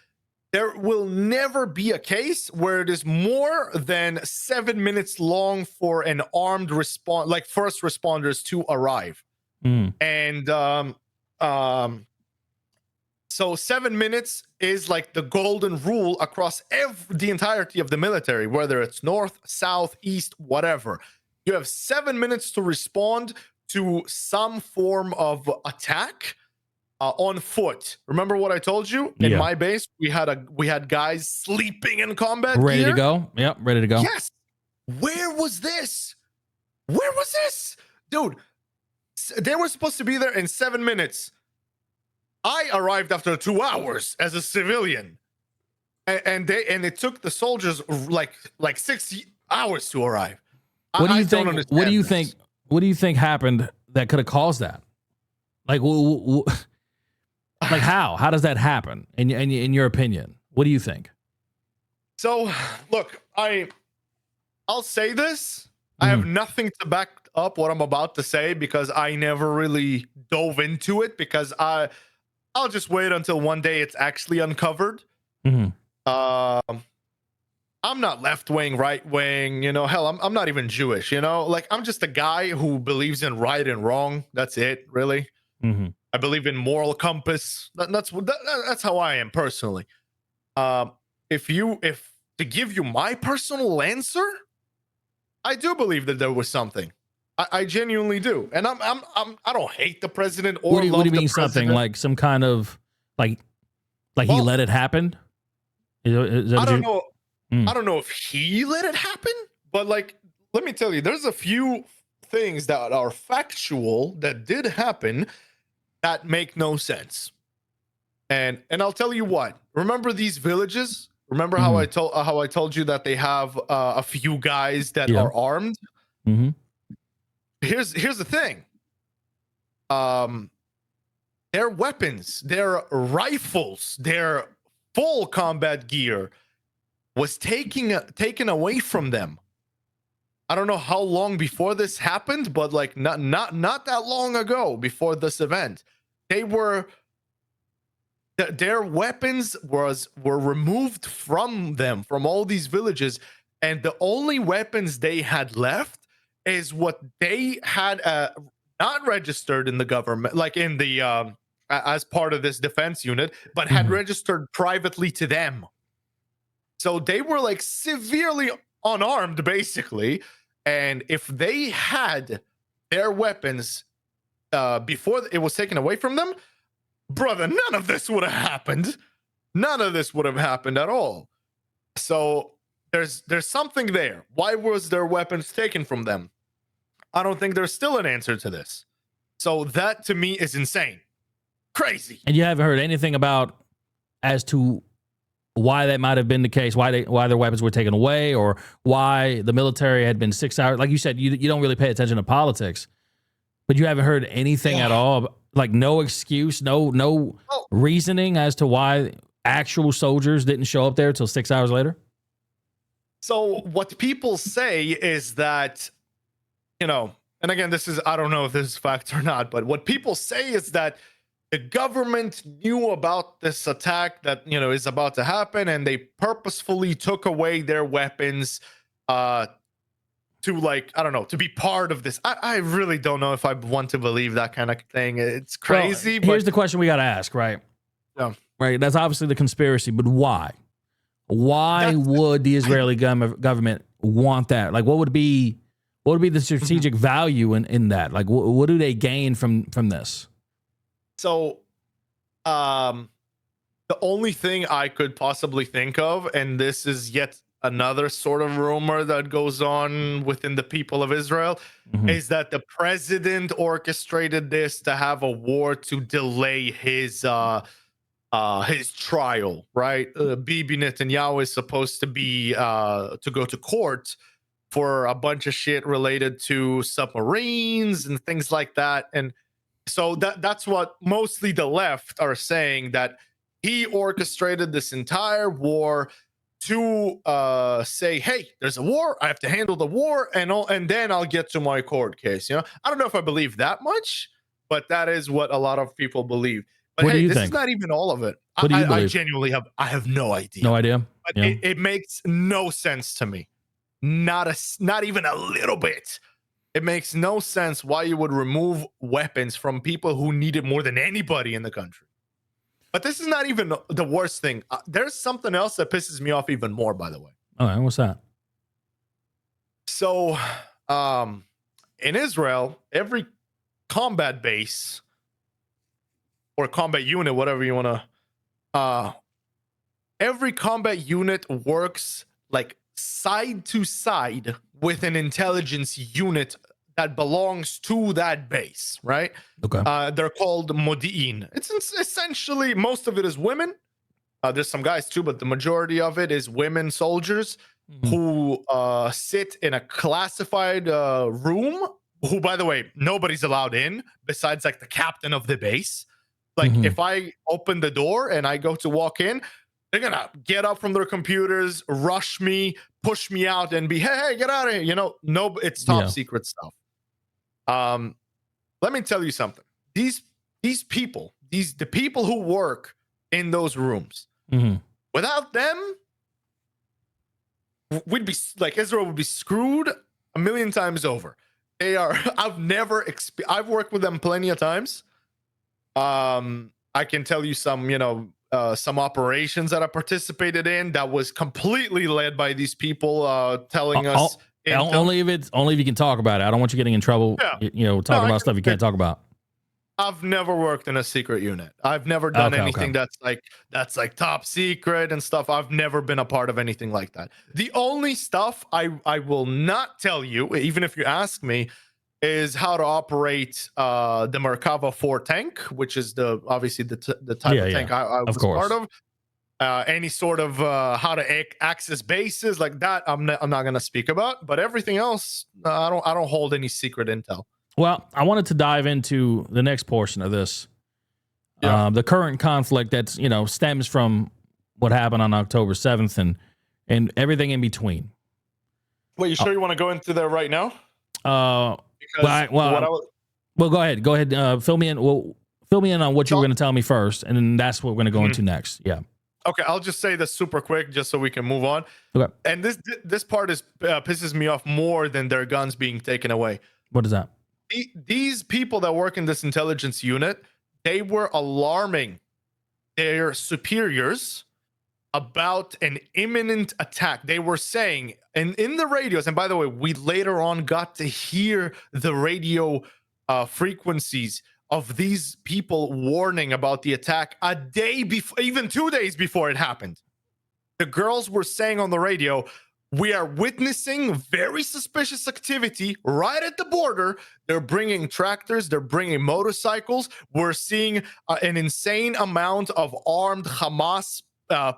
there will never be a case where it is more than 7 minutes long for an armed response, like first responders, to arrive. And so 7 minutes is like the golden rule across the entirety of the military, whether it's north, south, east, whatever. You have 7 minutes to respond to some form of attack. on foot. Remember what I told you? In Yeah. my base, we had guys sleeping in combat Ready to gear. go? Yep, ready to go. Yes. Where was this? Where was this? Dude, they were supposed to be there in 7 minutes. I arrived after 2 hours as a civilian. And it took the soldiers like 6 hours to arrive. What do you I don't think? understand What do you this. think? What do you think happened that could have caused that? Like, like how? How does that happen? In your opinion, what do you think? So, look, I'll say this. I have nothing to back up what I'm about to say because I never really dove into it because I'll just wait until one day it's actually uncovered. Mm-hmm. I'm not left wing, right wing, you know, hell, I'm not even Jewish, you know, like I'm just a guy who believes in right and wrong. That's it, really. Mm-hmm. I believe in moral compass. That's how I am personally. If to give you my personal answer, I do believe that there was something. I genuinely do, and I don't hate the president or What do love you the mean something president. like some kind of like he Well, let it happen? Is that I what don't you? know. Mm. I don't know if he let it happen, but like, let me tell you, there's a few things that are factual that did happen that make no sense. And I'll tell you what. Remember these villages? Remember how Mm. I told you that they have a few guys that Yeah. are armed? Mm-hmm. Here's the thing. Um, their weapons, their rifles, their full combat gear was taken away from them. I don't know how long before this happened, but like not that long ago before this event, they were their weapons were removed from them from all these villages, and the only weapons they had left is what they had not registered in the government, like in the as part of this defense unit, but had Mm-hmm. registered privately to them. So they were like severely unarmed, basically. And if they had their weapons before it was taken away from them, brother, none of this would have happened. None of this would have happened at all. So there's something there. Why was their weapons taken from them? I don't think there's still an answer to this. So that to me is insane. Crazy. And you haven't heard anything about as to why that might have been the case, why their weapons were taken away, or why the military had been 6 hours. Like you said, you don't really pay attention to politics, but you haven't heard anything at all. Like no excuse, no reasoning as to why actual soldiers didn't show up there till 6 hours later. So what people say is that, you know, and again, this is, I don't know if this is fact or not, but what people say is that the government knew about this attack that, you know, is about to happen, and they purposefully took away their weapons to, like, I don't know, to be part of this. I really don't know if I want to believe that kind of thing. It's crazy. Well, here's but the question we got to ask, right? Yeah. Right. That's obviously the conspiracy, but why? Why would the Israeli government want that? Like, what would be the strategic value in that? Like, what do they gain from this? So, the only thing I could possibly think of, and this is yet another sort of rumor that goes on within the people of Israel, is that the president orchestrated this to have a war to delay his trial. Right, Bibi Netanyahu is supposed to be to go to court for a bunch of shit related to submarines and things like that, and so that's what mostly the left are saying, that he orchestrated this entire war to say, hey, there's a war, I have to handle the war, and then I'll get to my court case. You know, I don't know if I believe that much, but that is what a lot of people believe. But What do hey, you this think? is not even all of it. What do you I believe? genuinely have no idea. No idea. But Yeah. it makes no sense to me. Not even a little bit. It makes no sense why you would remove weapons from people who need it more than anybody in the country. But this is not even the worst thing. There's something else that pisses me off even more, by the way. All right. What's that? So, in Israel, every combat base or combat unit, whatever you want to. Every combat unit works like side to side with an intelligence unit that belongs to that base, right? Okay. They're called modi'in. It's essentially, most of it is women. There's some guys too, but the majority of it is women soldiers who sit in a classified room, who, by the way, nobody's allowed in besides like the captain of the base. Like if I open the door and I go to walk in, they're gonna get up from their computers, rush me, push me out, and be, hey, get out of here. You know, no, it's top secret stuff. Let me tell you something. These people, the people who work in those rooms, without them, we'd be like, Israel would be screwed a million times over. They are. I've worked with them plenty of times. I can tell you some, some operations that I participated in that was completely led by these people telling us. Only if you can talk about it. I don't want you getting in trouble. Talking about stuff you can't talk about. I've never worked in a secret unit. I've never done anything that's like top secret and stuff. I've never been a part of anything like that. The only stuff I will not tell you, even if you ask me, is how to operate the Merkava 4 tank, which is obviously the type of tank I was part of. Any sort of how to access bases like that, I'm not going to speak about. But everything else, I don't hold any secret intel. Well, I wanted to dive into the next portion of this, the current conflict that's stems from what happened on October 7th and everything in between. Wait, you sure you want to go into there right now? Well, go ahead. Go ahead. Fill me in. Well, fill me in on what you were going to tell me first, and then that's what we're going to go into next. Yeah. Okay, I'll just say this super quick, just so we can move on. Okay. And this part pisses me off more than their guns being taken away. What is that? These people that work in this intelligence unit, they were alarming their superiors about an imminent attack. They were saying, and in the radios, and by the way, we later on got to hear the radio frequencies of these people warning about the attack a day before, even 2 days before it happened. The girls were saying on the radio, we are witnessing very suspicious activity right at the border. They're bringing tractors. They're bringing motorcycles. We're seeing an insane amount of armed Hamas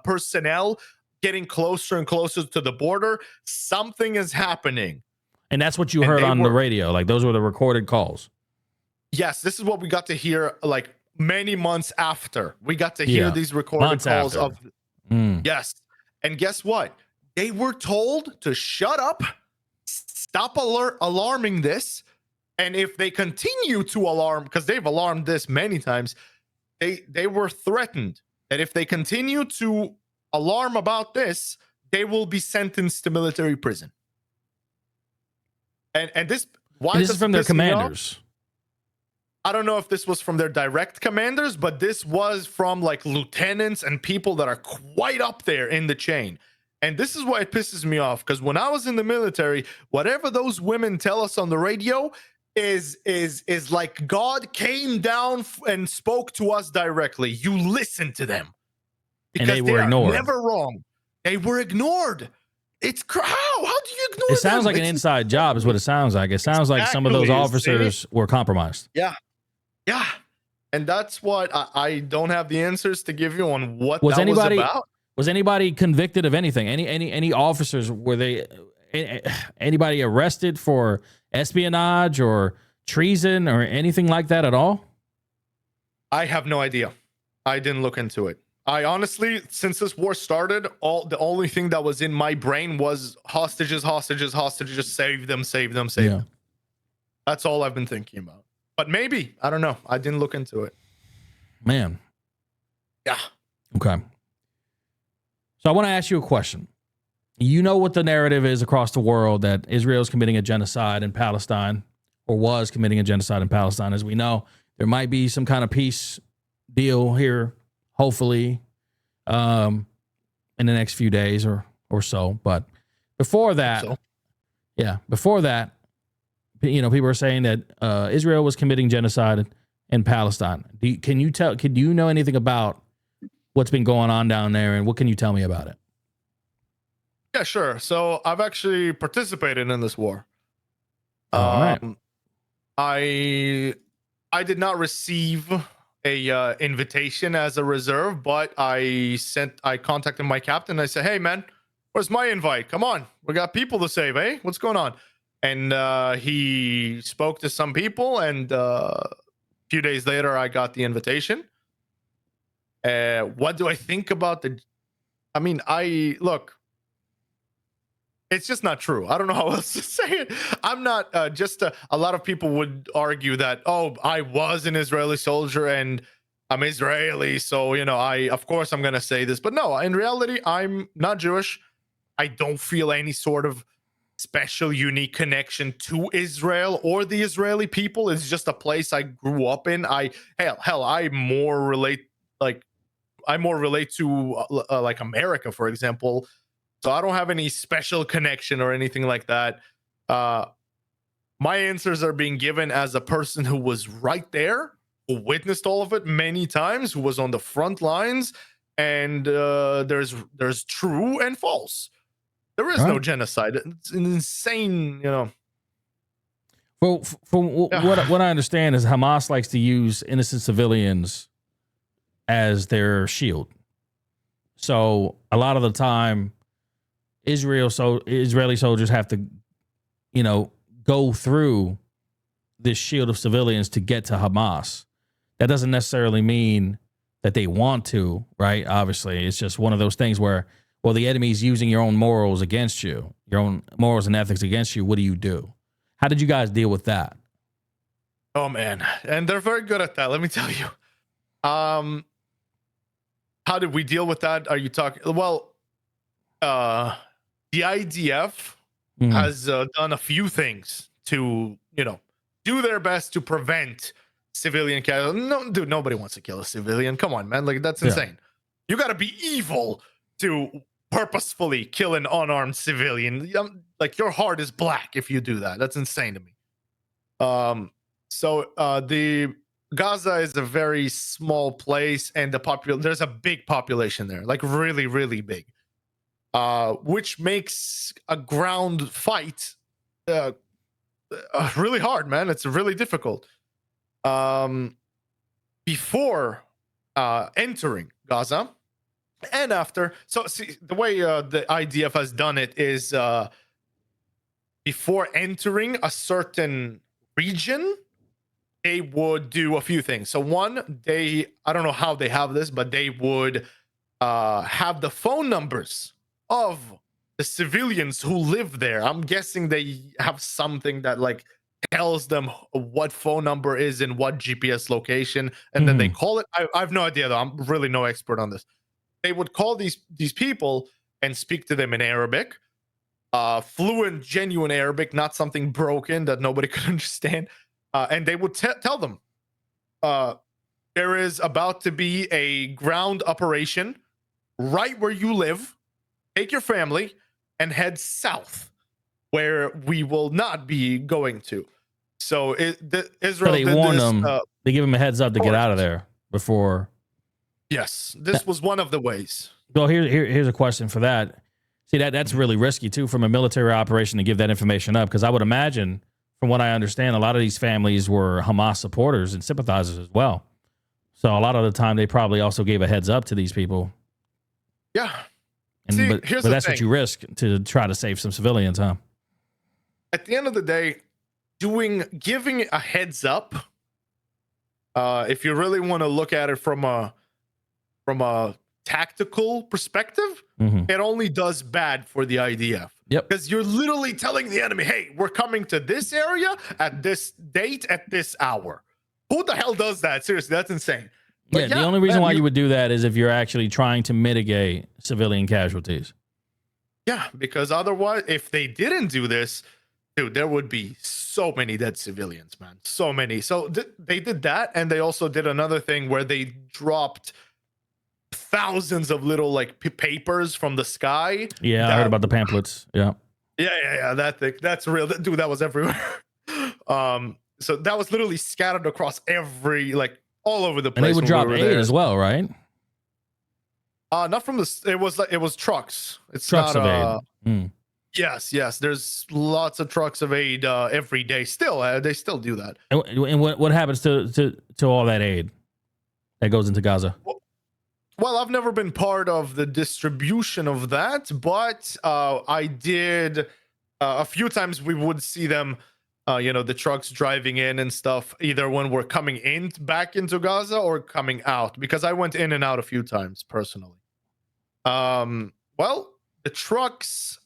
personnel getting closer and closer to the border. Something is happening. And that's what you heard on the radio. Like, those were the recorded calls. Yes, this is what we got to hear like many months after. We got to hear these recorded calls of yes. And guess what? They were told to shut up, stop alarming this, and if they continue to alarm, because they've alarmed this many times, they were threatened that if they continue to alarm about this, they will be sentenced to military prison. And this is from their commanders. I don't know if this was from their direct commanders, but this was from like lieutenants and people that are quite up there in the chain. And this is why it pisses me off, because when I was in the military, whatever those women tell us on the radio is like God came down and spoke to us directly. You listen to them because and they were ignored. Never wrong. They were ignored. It's how do you ignore them? It sounds like an inside job is what it sounds like. It sounds like some of those officers were compromised. Yeah. And that's what I don't have the answers to give you on what was about. Was anybody convicted of anything? Any officers, were they anybody arrested for espionage or treason or anything like that at all? I have no idea. I didn't look into it. I honestly, since this war started, the only thing that was in my brain was hostages, save them. That's all I've been thinking about. But maybe, I don't know. I didn't look into it. Man. Yeah. Okay. So I want to ask you a question. You know what the narrative is across the world, that Israel is committing a genocide in Palestine, or was committing a genocide in Palestine. As we know, there might be some kind of peace deal here, hopefully, in the next few days or so. But before that, people are saying that Israel was committing genocide in Palestine. Can you know anything about what's been going on down there, and what can you tell me about it? Yeah, sure. So I've actually participated in this war. All right. I did not receive a invitation as a reserve, but I contacted my captain. I said, "Hey, man, where's my invite? Come on, we got people to save, eh? What's going on?" And he spoke to some people, and a few days later, I got the invitation. What do I think about the? I mean, look. It's just not true. I don't know how else to say it. I'm not a lot of people would argue that, oh, I was an Israeli soldier and I'm Israeli. So, of course I'm going to say this. But no, in reality, I'm not Jewish. I don't feel any sort of special, unique connection to Israel or the Israeli people. It's just a place I grew up in. I more relate to like America, for example. So I don't have any special connection or anything like that. My answers are being given as a person who was right there, who witnessed all of it many times, who was on the front lines, and there's true and false. There is no genocide. It's an insane, Well, from what I understand is Hamas likes to use innocent civilians as their shield. So a lot of the time, Israeli soldiers have to, go through this shield of civilians to get to Hamas. That doesn't necessarily mean that they want to, right? Obviously, it's just one of those things where, well, the enemy's using your own morals against you, your own morals and ethics against you. What do you do? How did you guys deal with that? Oh man, and they're very good at that. Let me tell you. How did we deal with that? Are you talking? Well, the IDF has done a few things to, do their best to prevent civilian casualties. No, dude, nobody wants to kill a civilian. Come on, man. Like, that's insane. You got to be evil to purposefully kill an unarmed civilian. Like, your heart is black if you do that. That's insane to me. So the Gaza is a very small place, and there's a big population there, like really, really big. Which makes a ground fight really hard, man. It's really difficult. Before entering Gaza and after, so see, the way the IDF has done it is before entering a certain region, they would do a few things. So one, I don't know how they have this, but they would have the phone numbers of the civilians who live there. I'm guessing they have something that like tells them what phone number is in what GPS location, and then they call it. I have no idea though. I'm really no expert on this. They would call these people and speak to them in Arabic, fluent, genuine Arabic, not something broken that nobody could understand. And they would tell them there is about to be a ground operation right where you live. Take your family and head south, where we will not be going to. So Israel. So they warn them. They give them a heads up to get out of there before. Yes, this was one of the ways. Well, here's a question for that. See, that's really risky too from a military operation to give that information up, because I would imagine, from what I understand, a lot of these families were Hamas supporters and sympathizers as well. So a lot of the time, they probably also gave a heads up to these people. Yeah. But that's what you risk to try to save some civilians, huh? At the end of the day, giving a heads up, if you really want to look at it from a tactical perspective, it only does bad for the IDF. Yep. Because you're literally telling the enemy, hey, we're coming to this area at this date at this hour. Who the hell does that? Seriously, that's insane. But the only reason why you would do that is if you're actually trying to mitigate civilian casualties. Yeah, because otherwise, if they didn't do this, dude, there would be so many dead civilians, man. So many. So they did that, and they also did another thing where they dropped thousands of little like papers from the sky. Yeah, I heard about the pamphlets. Yeah. Yeah. That thing, that's real. Dude, that was everywhere. So that was literally scattered across all over the And they place. would when drop we were aid there. as well, right? Not from the. It was trucks. It's Trucks not. of aid. Yes. There's lots of trucks of aid every day. Still, they still do that. And what happens to all that aid that goes into Gaza? Well, I've never been part of the distribution of that, but I did a few times. We would see them, the trucks driving in and stuff, either when we're coming in back into Gaza or coming out, because I went in and out a few times personally. Well, the trucks,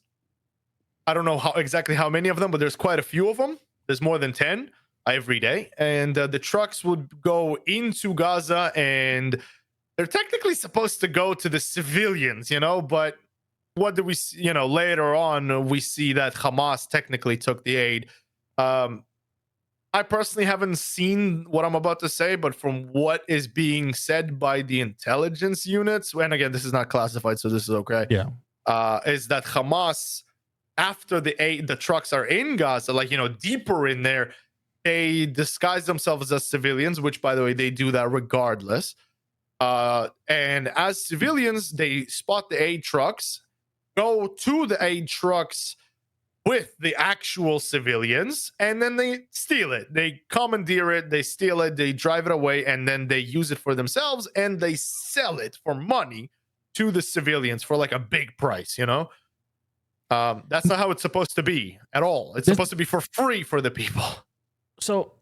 I don't know exactly how many of them, but there's quite a few of them. There's more than 10 every day. And the trucks would go into Gaza, and they're technically supposed to go to the civilians, but what do we see? Later on, we see that Hamas technically took the aid. I personally haven't seen what I'm about to say, but from what is being said by the intelligence units, and again, this is not classified, so this is okay. Yeah. Is that Hamas, after the trucks are in Gaza, deeper in there, they disguise themselves as civilians, which, by the way, they do that regardless. And as civilians, they spot the aid trucks, go to the aid trucks with the actual civilians, and then they steal it. They commandeer it, they steal it, they drive it away, and then they use it for themselves, and they sell it for money to the civilians for a big price, That's not how it's supposed to be at all. It's supposed to be for free for the people. So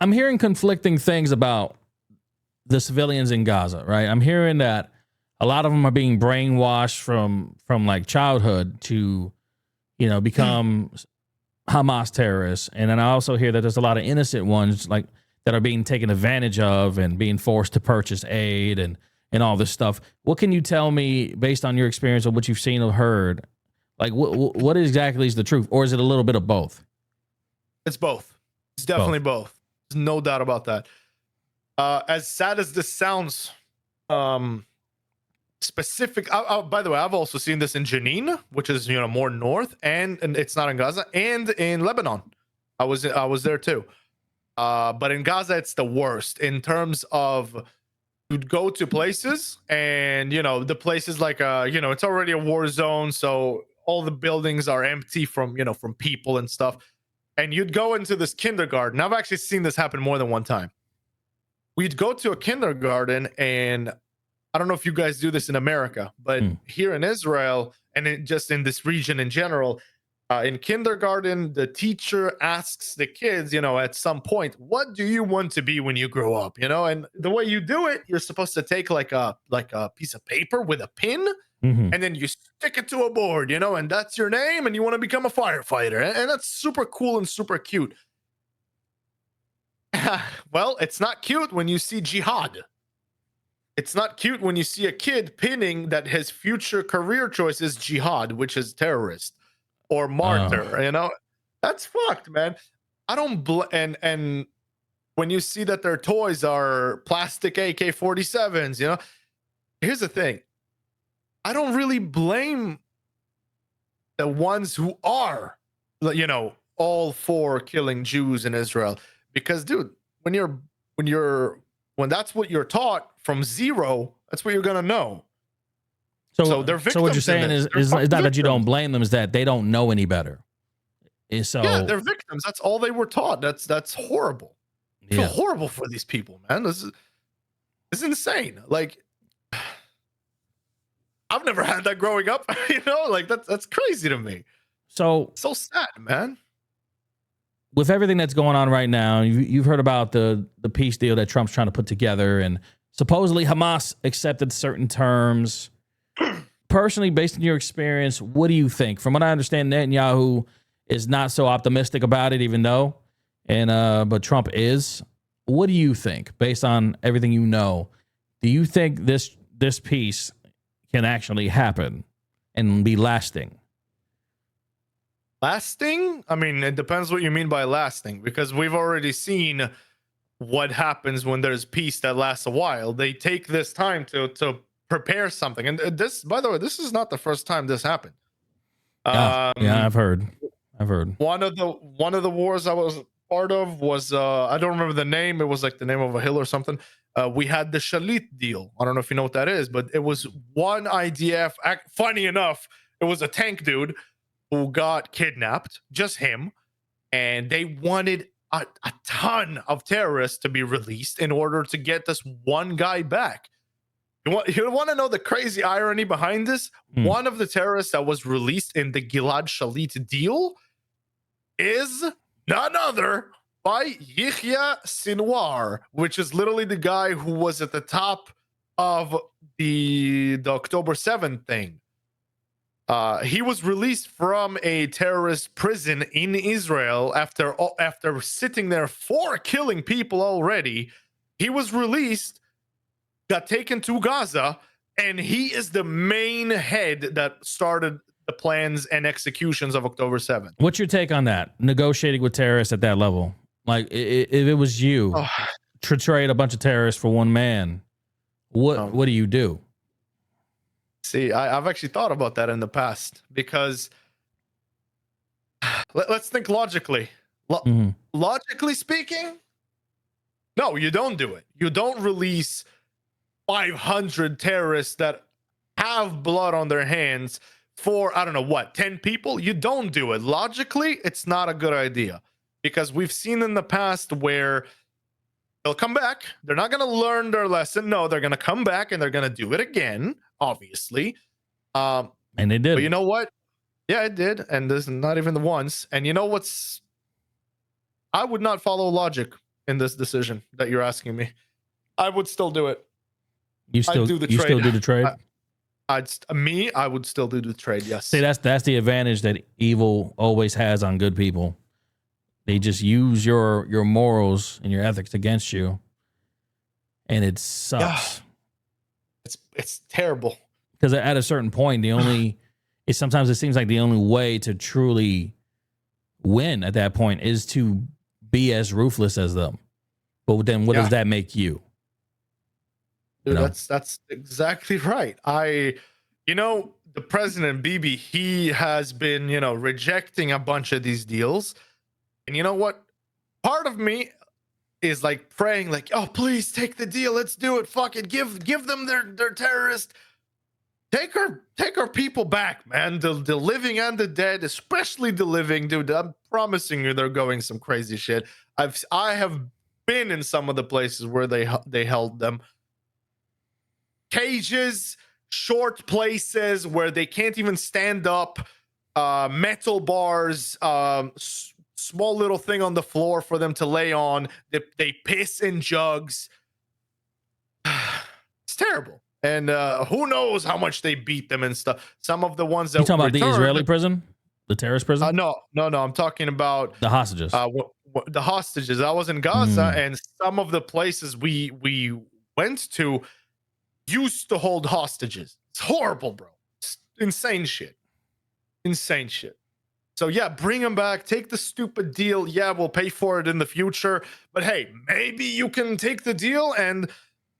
I'm hearing conflicting things about the civilians in Gaza, right? I'm hearing that a lot of them are being brainwashed from childhood to, become Hamas terrorists. And then I also hear that there's a lot of innocent ones that are being taken advantage of and being forced to purchase aid and all this stuff. What can you tell me based on your experience of what you've seen or heard? What exactly is the truth? Or is it a little bit of both? It's both. It's definitely both. There's no doubt about that. As sad as this sounds, specific. By the way, I've also seen this in Jenin, which is more north, and it's not in Gaza, and in Lebanon. I was there too. But in Gaza, it's the worst in terms of you'd go to places, and the places it's already a war zone, so all the buildings are empty from people and stuff. And you'd go into this kindergarten. I've actually seen this happen more than one time. We'd go to a kindergarten, and I don't know if you guys do this in America, but here in Israel, and just in this region in general, in kindergarten, the teacher asks the kids, at some point, what do you want to be when you grow up? And the way you do it, you're supposed to take like a piece of paper with a pin, and then you stick it to a board, and that's your name, and you want to become a firefighter. And that's super cool and super cute. Well, it's not cute when you see jihad. It's not cute when you see a kid pinning that his future career choice is jihad, which is terrorist or martyr. That's fucked, man. I don't and when you see that their toys are plastic AK-47s, here's the thing. I don't really blame the ones who are, all for killing Jews in Israel. Because, dude, when that's what you're taught from zero, that's what you're gonna know. So they're victims. So what you're saying is not that you don't blame them, is that they don't know any better. So yeah, they're victims. That's all they were taught. That's horrible. I feel horrible for these people, man. This is insane. I've never had that growing up. That's crazy to me. So sad, man. With everything that's going on right now, you've heard about the peace deal that Trump's trying to put together, and supposedly Hamas accepted certain terms. Personally, based on your experience, what do you think? From what I understand, Netanyahu is not so optimistic about it, even though, but Trump is. What do you think, based on everything you know? Do you think this peace can actually happen and be lasting? Lasting? I mean, it depends what you mean by lasting, because we've already seen what happens when there's peace that lasts a while. They take this time to prepare something. And this, by the way, this is not the first time this happened. Yeah, I've heard. One of the wars I was part of was I don't remember the name. It was like the name of a hill or something. We had the Shalit deal. I don't know if you know what that is, but it was one IDF. Funny enough, it was a tank dude who got kidnapped, just him, and they wanted a ton of terrorists to be released in order to get this one guy back. You want to know the crazy irony behind this? One of the terrorists that was released in the Gilad Shalit deal is none other by Yihya Sinwar, which is literally the guy who was at the top of the October 7th thing. He was released from a terrorist prison in Israel after sitting there for killing people already. He was released, got taken to Gaza, and he is the main head that started the plans and executions of October 7th. What's your take on that? Negotiating with terrorists at that level? Like, if it was you to trade a bunch of terrorists for one man, what do you do? See, I've actually thought about that in the past, because let's think logically. Logically speaking, no, you don't do it. You don't release 500 terrorists that have blood on their hands for, I don't know what, 10 people. You don't do it. Logically, it's not a good idea, because we've seen in the past where they'll come back. They're not going to learn their lesson. No, they're going to come back and they're going to do it again, obviously. And they did. But you know what? Yeah, it did. And this is not even the once. And you know what's, I would not follow logic in this decision that you're asking me. I would still do it. You still do the trade? I would still do the trade. Yes. See, that's the advantage that evil always has on good people. They just use your morals and your ethics against you, and it sucks. Yeah. It's terrible. Because at a certain point, sometimes it seems like the only way to truly win at that point is to be as ruthless as them. But then, what does that make you? Dude, that's exactly right. The president, Bibi, he has been, rejecting a bunch of these deals. And you know what? Part of me is like praying, like, oh, please take the deal. Let's do it. Fuck it. Give them their terrorist. Take our people back, man. The living and the dead, especially the living, dude. I'm promising you, they're going some crazy shit. I have been in some of the places where they held them. Cages, short places where they can't even stand up, metal bars, small little thing on the floor for them to lay on. They piss in jugs. It's terrible. And who knows how much they beat them and stuff. Some of the ones that you talking about the Israeli prison, the terrorist prison? No. I'm talking about the hostages. The hostages. I was in Gaza, and some of the places we went to used to hold hostages. It's horrible, bro. It's insane shit. So yeah, bring them back. Take the stupid deal. Yeah, we'll pay for it in the future. But hey, maybe you can take the deal and,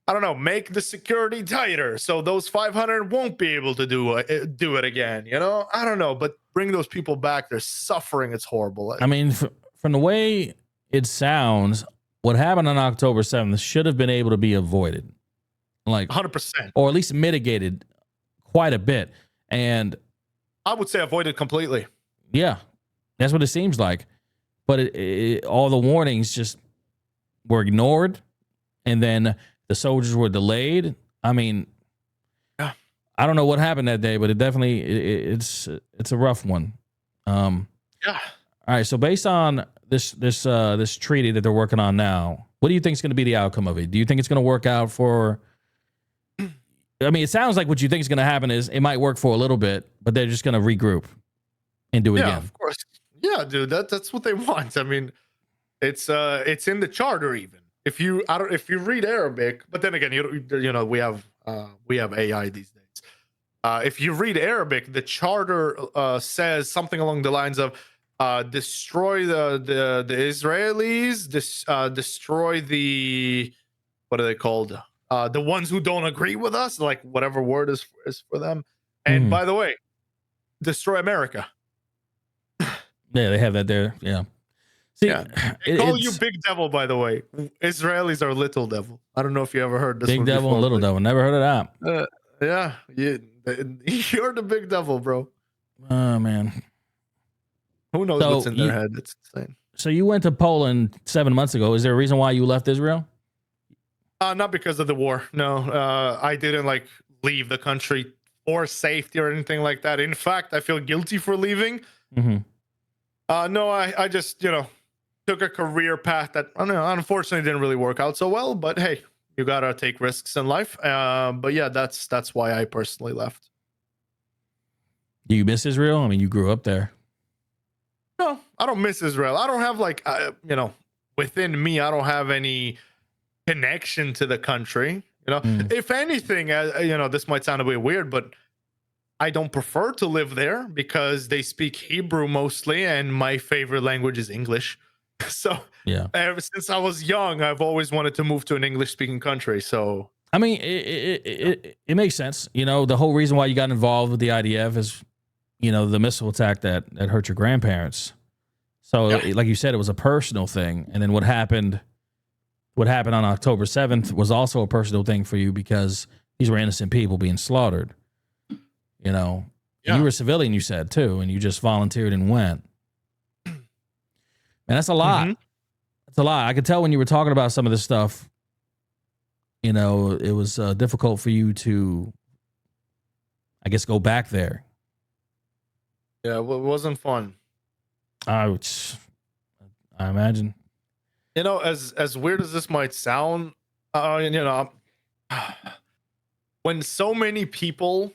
I don't know, make the security tighter so those 500 won't be able to do it again. I don't know, but bring those people back. They're suffering. It's horrible. I mean, from the way it sounds, what happened on October 7th should have been able to be avoided. Like 100%, or at least mitigated quite a bit. And I would say avoided completely. Yeah, that's what it seems like. But all the warnings just were ignored, and then the soldiers were delayed. I mean, I don't know what happened that day, but it definitely it's a rough one. All right. So based on this treaty that they're working on now, what do you think is going to be the outcome of it? Do you think it's going to work out for? I mean, it sounds like what you think is going to happen is it might work for a little bit, but they're just going to regroup and do it again. Yeah, of course. Yeah, dude, that's what they want. I mean, it's in the charter even. If you read Arabic, but then again, we have AI these days. If you read Arabic, the charter says something along the lines of destroy the Israelis, destroy the, what are they called? The ones who don't agree with us, like whatever word is for them. And by the way, destroy America. Yeah, they have that there. Yeah. See, Yeah. They call you it's Big Devil, by the way. Israelis are Little Devil. I don't know if you ever heard this Big one Devil and before. Little Devil. Never heard of that. Yeah, you're the Big Devil, bro. Oh man. Who knows what's So in their head? It's insane. So you went to Poland 7 months ago. Is there a reason why you left Israel? Not because of the war. No, I didn't like leave the country for safety or anything like that. In fact, I feel guilty for leaving. Mm-hmm. No, I just took a career path that unfortunately didn't really work out so well. But hey, you gotta take risks in life. But yeah, that's why I personally left. Do you miss Israel? I mean, you grew up there. No, I don't miss Israel. I don't have like within me, I don't have any connection to the country. If anything, this might sound a bit weird, but I don't prefer to live there because they speak Hebrew mostly, and my favorite language is English. So yeah, ever since I was young, I've always wanted to move to an English-speaking country. So I mean, it makes sense. The whole reason why you got involved with the IDF is, the missile attack that hurt your grandparents. So, like you said, it was a personal thing, and then what happened on October 7th was also a personal thing for you because these were innocent people being slaughtered. You were a civilian, you said too, and you just volunteered and went. Man, that's a lot. Mhm. That's a lot. I could tell when you were talking about some of this stuff. It was difficult for you to, I guess, go back there. Yeah, it wasn't fun. I imagine. As weird as this might sound, when so many people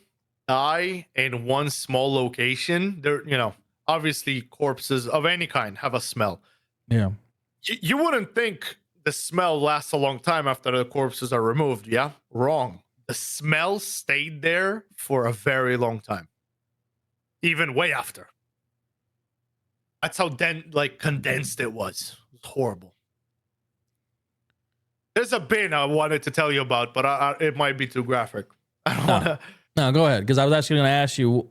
die in one small location, there, obviously corpses of any kind have a smell. Yeah. You wouldn't think the smell lasts a long time after the corpses are removed. Yeah, wrong. The smell stayed there for a very long time, even way after. That's how condensed it was. It was horrible. There's a bin I wanted to tell you about, but it might be too graphic. I don't want to. No, go ahead, because I was actually going to ask you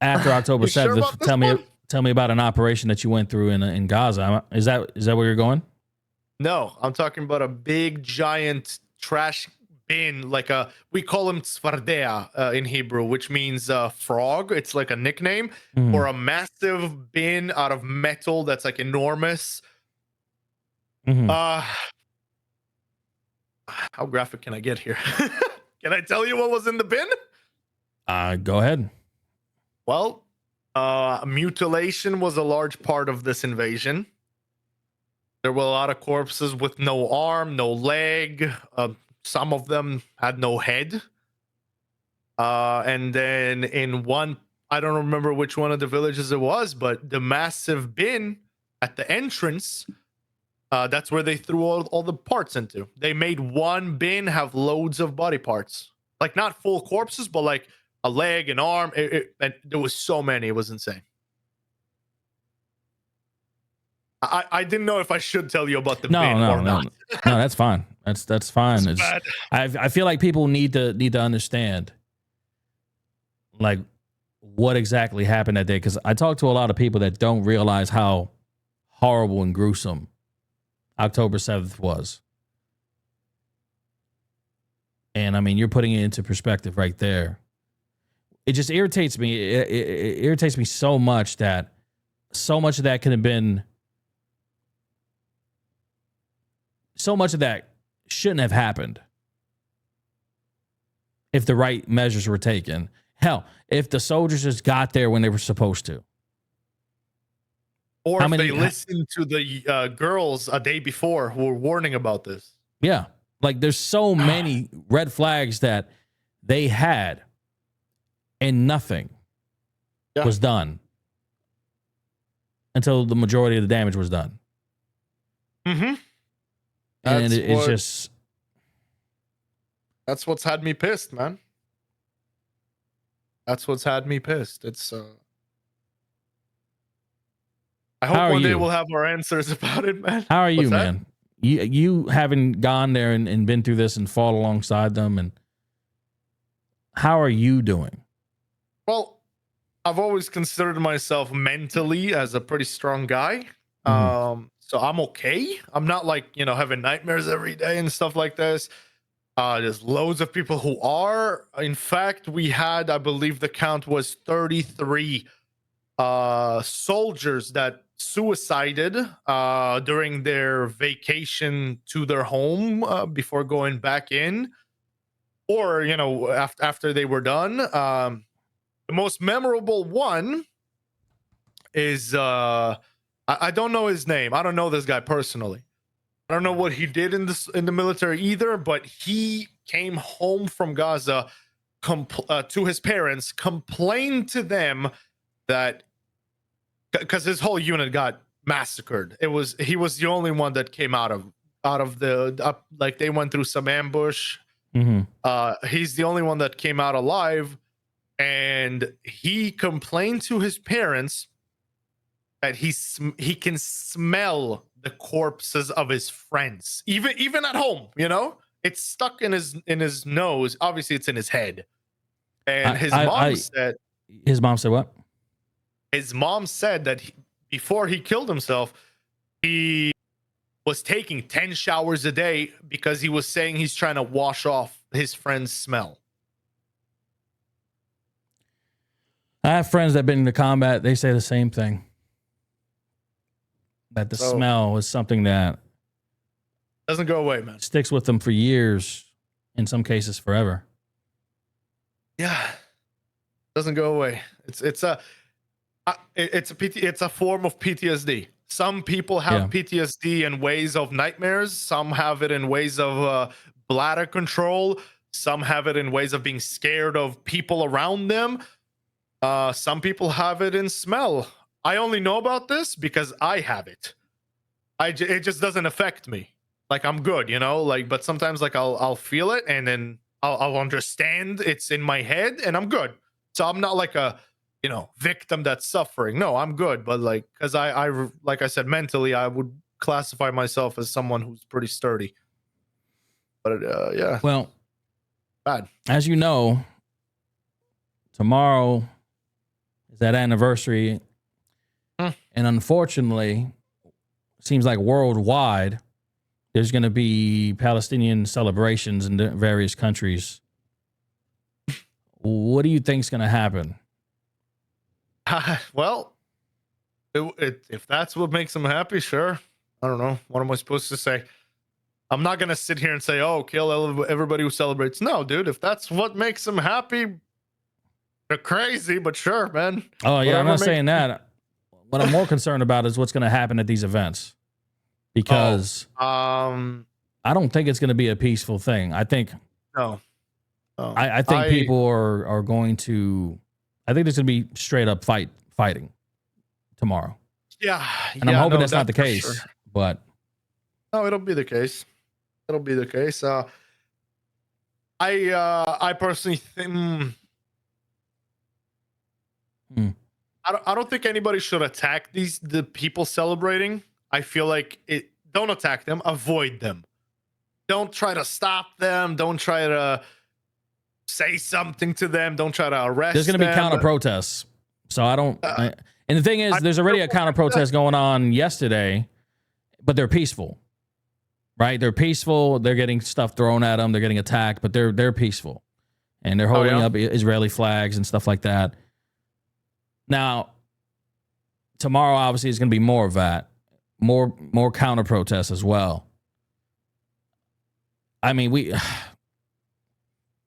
after October 7th. Sure tell me about an operation that you went through in Gaza. Is that where you're going? No, I'm talking about a big giant trash bin, we call them tzfardea in Hebrew, which means frog. It's like a nickname for a massive bin out of metal that's like enormous. Mm-hmm. How graphic can I get here? Can I tell you what was in the bin? Go ahead. Well, mutilation was a large part of this invasion. There were a lot of corpses with no arm, no leg. Some of them had no head. And then in one, I don't remember which one of the villages it was, but the massive bin at the entrance, that's where they threw all the parts into. They made one bin have loads of body parts. Like not full corpses, but like a leg, an arm. And there was so many. It was insane. I didn't know if I should tell you about the bin or not. No, that's fine. That's fine. I feel like people need to understand like what exactly happened that day, because I talked to a lot of people that don't realize how horrible and gruesome October 7th was. And I mean, you're putting it into perspective right there. It just irritates me. It irritates me so much that so much of that could have been. So much of that shouldn't have happened if the right measures were taken. Hell, if the soldiers just got there when they were supposed to. Or if they listened to the girls a day before who were warning about this. Yeah. Like there's so many red flags that they had and nothing was done until the majority of the damage was done. Mm-hmm. And it's just... That's what's had me pissed, man. That's what's had me pissed. It's... I hope one day we'll have our answers about it, man. How are you, man? You having gone there and been through this and fought alongside them, and how are you doing? Well, I've always considered myself mentally as a pretty strong guy. So I'm okay. I'm not like, having nightmares every day and stuff like this. There's loads of people who are. In fact, we had, I believe the count was 33 soldiers that suicided during their vacation to their home before going back in, or after they were done. The most memorable one is I don't know his name. I don't know this guy personally. I don't know what he did in the military either, but he came home from Gaza to his parents, complained to them that because his whole unit got massacred. He was the only one that came out of the like they went through some ambush. He's the only one that came out alive, and he complained to his parents that he can smell the corpses of his friends, even at home. It's stuck in his nose. Obviously, it's in his head. And his mom said what? His mom said that before he killed himself, he was taking 10 showers a day because he was saying he's trying to wash off his friend's smell. I have friends that have been in the combat. They say the same thing. That the smell is something that doesn't go away, man. Sticks with them for years, in some cases forever. Yeah, doesn't go away. It's a form of PTSD. Some people have PTSD in ways of nightmares. Some have it in ways of bladder control. Some have it in ways of being scared of people around them. Some people have it in smell. I only know about this because I have it. It just doesn't affect me. Like, I'm good, but sometimes like I'll feel it, and then I'll understand it's in my head, and I'm good. So I'm not like a victim that's suffering. No, I'm good. But like, because I like I said, mentally I would classify myself as someone who's pretty sturdy. But yeah. Well, bad. As you know, tomorrow is that anniversary. And unfortunately, seems like worldwide, there's going to be Palestinian celebrations in various countries. What do you think is going to happen? Well, if that's what makes them happy, sure. I don't know. What am I supposed to say? I'm not going to sit here and say, oh, kill everybody who celebrates. No, dude, if that's what makes them happy, they're crazy, but sure, man. Oh, yeah, I'm not saying that. What I'm more concerned about is what's going to happen at these events, because I don't think it's going to be a peaceful thing. I think I think people are going to. I think there's going to be straight up fighting tomorrow. Yeah, and I'm hoping that's not the case. Sure. But no, it'll be the case. It'll be the case. I personally think. I don't think anybody should attack the people celebrating. I feel like don't attack them, avoid them. Don't try to stop them. Don't try to say something to them. Don't try to arrest them. There's going to be counter protests. So I don't. And the thing is, there's already a counter protest going on yesterday, but they're peaceful, right? They're peaceful. They're getting stuff thrown at them. They're getting attacked, but they're peaceful, and they're holding up Israeli flags and stuff like that. Now, tomorrow obviously is going to be more of that, more counter protests as well. I mean,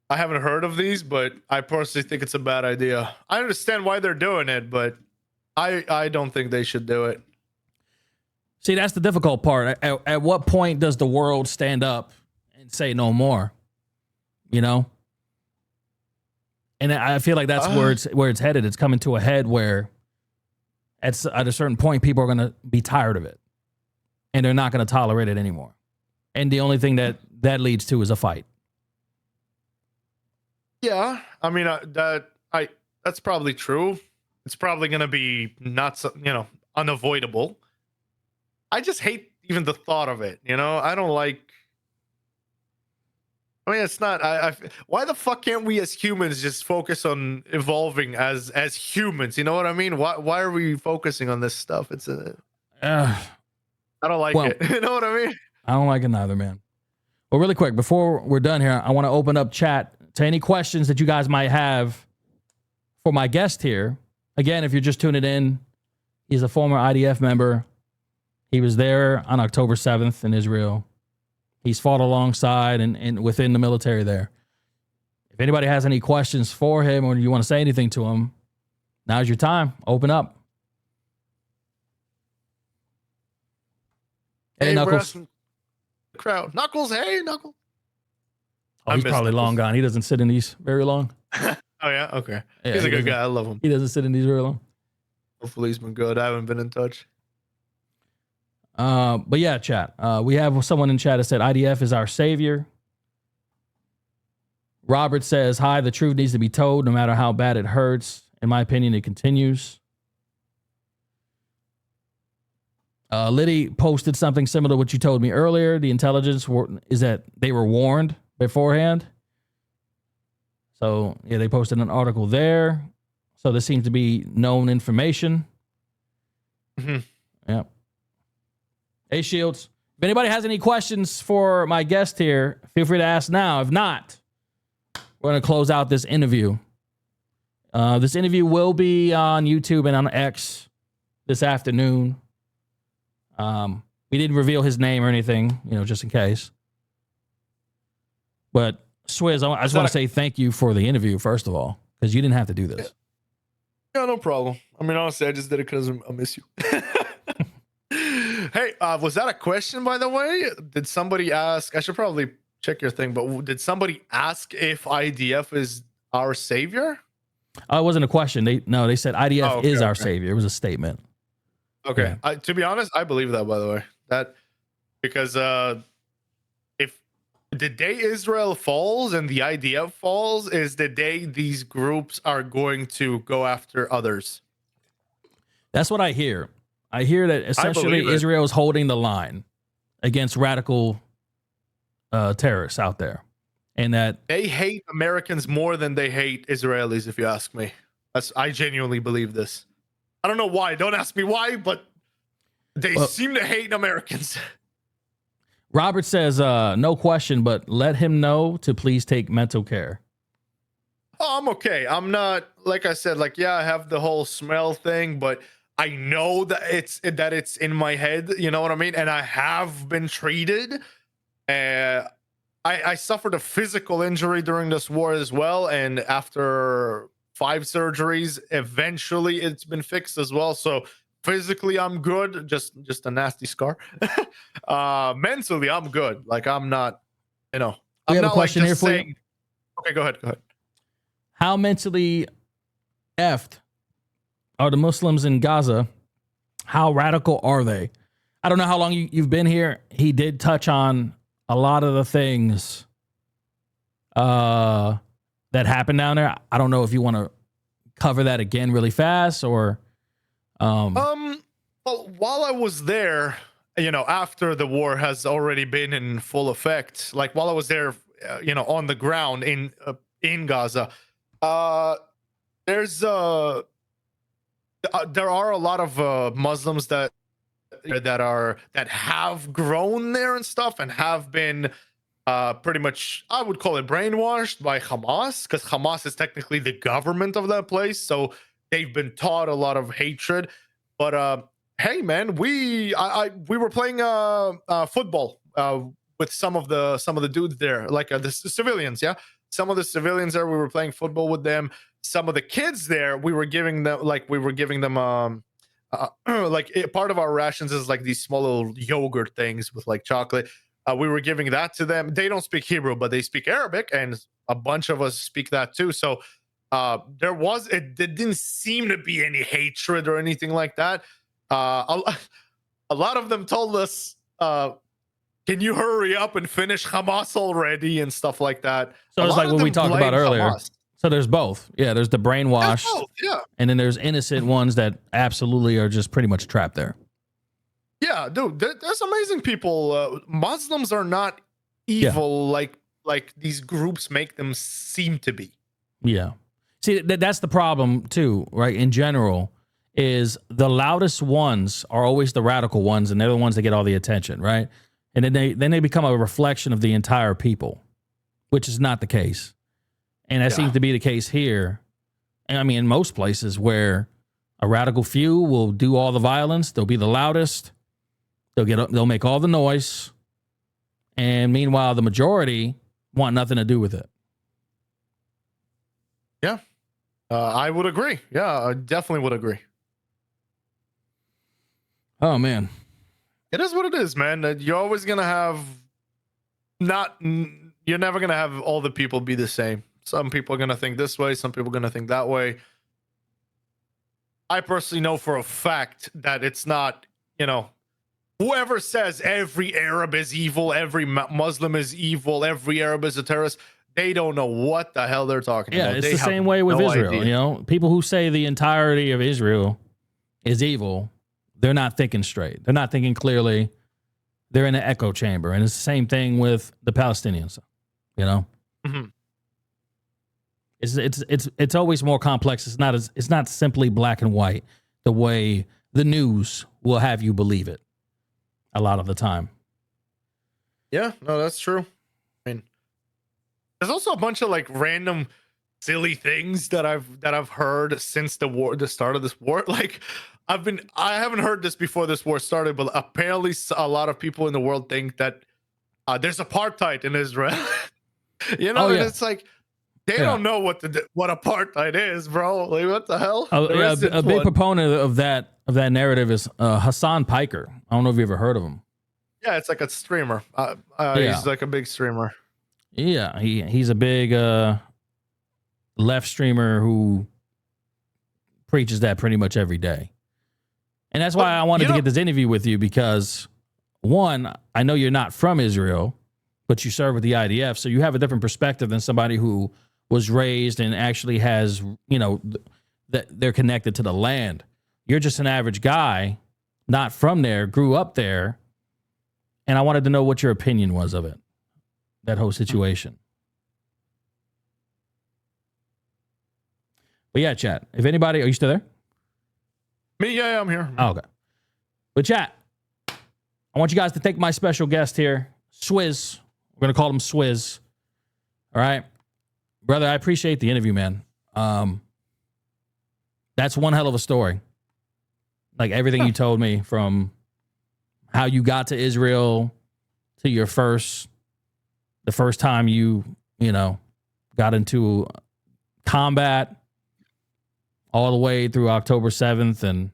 I haven't heard of these, but I personally think it's a bad idea. I understand why they're doing it, but I don't think they should do it. See, that's the difficult part. At what point does the world stand up and say no more? And I feel like that's where it's headed. It's coming to a head where at a certain point, people are going to be tired of it, and they're not going to tolerate it anymore. And the only thing that leads to is a fight. Yeah, I mean that's probably true. It's probably going to be unavoidable. I just hate even the thought of it. I don't like. I mean, it's not. Why the fuck can't we as humans just focus on evolving as humans? You know what I mean? Why are we focusing on this stuff? Uh, I don't like it. You know what I mean? I don't like it neither, man. Well, really quick, before we're done here, I want to open up chat to any questions that you guys might have for my guest here. Again, if you're just tuning in, he's a former IDF member. He was there on October 7th in Israel. He's fought alongside and within the military there. If anybody has any questions for him or you want to say anything to him, now's your time. Open up. Hey, Knuckles. Crowd. Knuckles, hey, Knuckles. Oh, he's probably long gone. He doesn't sit in these very long. Oh, yeah? Okay. Yeah, he's a good guy. I love him. He doesn't sit in these very long. Hopefully he's been good. I haven't been in touch. But yeah, chat. We have someone in chat that said IDF is our savior. Robert says, hi, the truth needs to be told no matter how bad it hurts. In my opinion, it continues. Liddy posted something similar to what you told me earlier. The intelligence is that they were warned beforehand. So, yeah, they posted an article there. So this seems to be known information. Mm-hmm. Yeah. Hey, Shields. If anybody has any questions for my guest here, feel free to ask now. If not, we're going to close out this interview. This interview will be on YouTube and on X this afternoon. We didn't reveal his name or anything, just in case. But Swizz, I just want to say thank you for the interview, first of all, because you didn't have to do this. Yeah, no problem. I mean, honestly, I just did it because I miss you. Hey, was that a question, by the way? Did somebody ask? I should probably check your thing, but did somebody ask if IDF is our savior? It wasn't a question. They said IDF is our savior. It was a statement. Okay. Yeah. To be honest, I believe that, by the way. Because if the day Israel falls and the IDF falls is the day these groups are going to go after others. That's what I hear. I hear that essentially Israel is holding the line against radical terrorists out there. And that they hate Americans more than they hate Israelis, if you ask me. I genuinely believe this. I don't know why. Don't ask me why, but they seem to hate Americans. Robert says, no question, but let him know to please take mental care. Oh, I'm okay. I'm not, like I said, I have the whole smell thing, but I know that it's in my head. You know what I mean? And I have been treated. I suffered a physical injury during this war as well. And after 5 surgeries, eventually it's been fixed as well. So physically I'm good, just a nasty scar. Mentally I'm good. I'm not, we have a question here for you. Okay, go ahead. How mentally effed are the Muslims in Gaza? How radical are they? I don't know how long you've been here. He did touch on a lot of the things that happened down there. I don't know if you want to cover that again really fast or well, while I was there, after the war has already been in full effect, while I was there, on the ground in Gaza, there are a lot of Muslims that have grown there and stuff and have been pretty much, I would call it, brainwashed by Hamas, because Hamas is technically the government of that place, so they've been taught a lot of hatred. But hey, man, we were playing football with some of the dudes there, the civilians, yeah. Some of the civilians there, we were playing football with them. Some of the kids there, we were giving them part of our rations is these small little yogurt things with chocolate. We were giving that to them. They don't speak Hebrew, but they speak Arabic, and a bunch of us speak that too. So there didn't seem to be any hatred or anything like that. A lot of them told us, can you hurry up and finish Hamas already and stuff like that. So it's like what we talked about earlier. Hamas. So there's both. Yeah, there's the brainwashed. Yeah. And then there's innocent ones that absolutely are just pretty much trapped there. Yeah, dude, there's amazing people. Muslims are not evil like these groups make them seem to be. Yeah. See, that's the problem too, right? In general, is the loudest ones are always the radical ones, and they're the ones that get all the attention, right? And then they become a reflection of the entire people, which is not the case. And that seems to be the case here. And I mean, in most places where a radical few will do all the violence, they'll be the loudest, they'll make all the noise, and meanwhile, the majority want nothing to do with it. Yeah, I would agree. Yeah, I definitely would agree. Oh man, it is what it is, man. You're always gonna have you're never gonna have all the people be the same. Some people are gonna think this way, some people are gonna think that way. I personally know for a fact that it's not, whoever says every Arab is evil, every Muslim is evil, every Arab is a terrorist, they don't know what the hell they're talking about. Yeah, it's the same way with Israel. Idea. People who say the entirety of Israel is evil, they're not thinking straight. They're not thinking clearly. They're in an echo chamber. And it's the same thing with the Palestinians, Mm-hmm. It's always more complex. It's not simply black and white the way the news will have you believe it a lot of the time. Yeah, no, that's true. I mean, there's also a bunch of like random silly things that I've heard since the start of this war. Like I haven't heard this before this war started, but apparently a lot of people in the world think that there's apartheid in Israel. And it's like they don't know what apartheid is, bro. Like what the hell? A big proponent of that narrative is Hassan Piker. I don't know if you ever heard of him. Yeah, it's like a streamer. He's like a big streamer. Yeah, he's a big left streamer who preaches that pretty much every day. And that's why I wanted to get this interview with you because, one, I know you're not from Israel, but you serve with the IDF, so you have a different perspective than somebody who was raised and actually has, that they're connected to the land. You're just an average guy, not from there, grew up there, and I wanted to know what your opinion was of it, that whole situation. But yeah, chat. If anybody, are you still there? Me, yeah, I'm here. Oh, okay. But chat, I want you guys to thank my special guest here, Swizz. We're going to call him Swizz. All right. Brother, I appreciate the interview, man. That's one hell of a story. Like everything you told me, from how you got to Israel to the first time you got into combat, all the way through October 7th and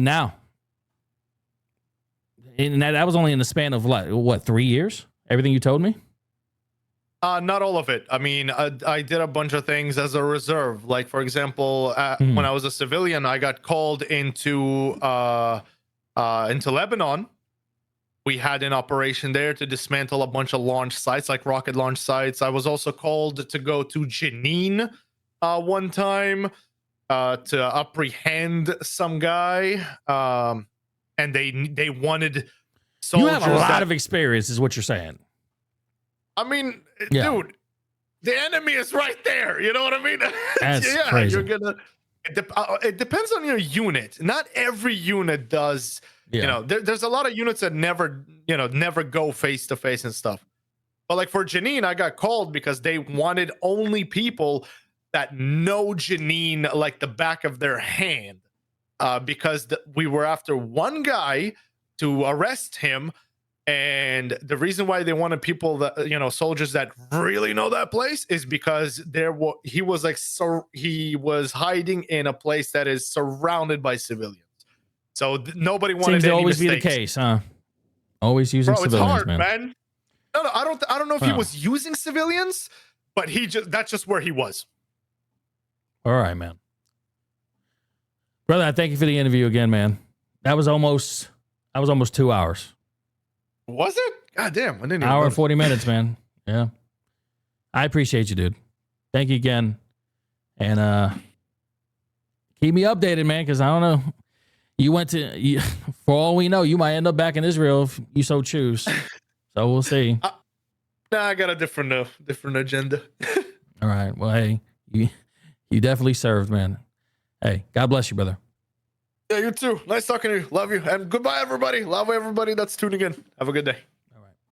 now. And that was only in the span of what, 3 years? Everything you told me? Not all of it. I mean, I did a bunch of things as a reserve. Like, for example, when I was a civilian, I got called into Lebanon. We had an operation there to dismantle a bunch of launch sites, like rocket launch sites. I was also called to go to Jenin one time to apprehend some guy. And they wanted soldiers. You have a lot of experience, is what you're saying. I mean, dude, the enemy is right there. You know what I mean? That's crazy. You're gonna. It depends on your unit. Not every unit does. Yeah. There's a lot of units that never go face to face and stuff. But like for Jenin, I got called because they wanted only people that know Jenin like the back of their hand. Because we were after one guy to arrest him, and the reason why they wanted people that soldiers that really know that place is because he was hiding in a place that is surrounded by civilians, so nobody wanted. Seems to any always mistakes. be the case, huh? Always using civilians, it's hard, man. No, I don't know if he was using civilians, but that's just where he was. All right, man. Brother, I thank you for the interview again, man. That was almost 2 hours. Was it? God damn. I didn't even hour and notice. 40 minutes, man. Yeah. I appreciate you, dude. Thank you again. And keep me updated, man, because I don't know. For all we know, you might end up back in Israel if you so choose. So we'll see. I got a different agenda. All right. Well, hey, you definitely served, man. Hey, God bless you, brother. Yeah, you too. Nice talking to you. Love you. And goodbye, everybody. Love everybody that's tuning in. Have a good day.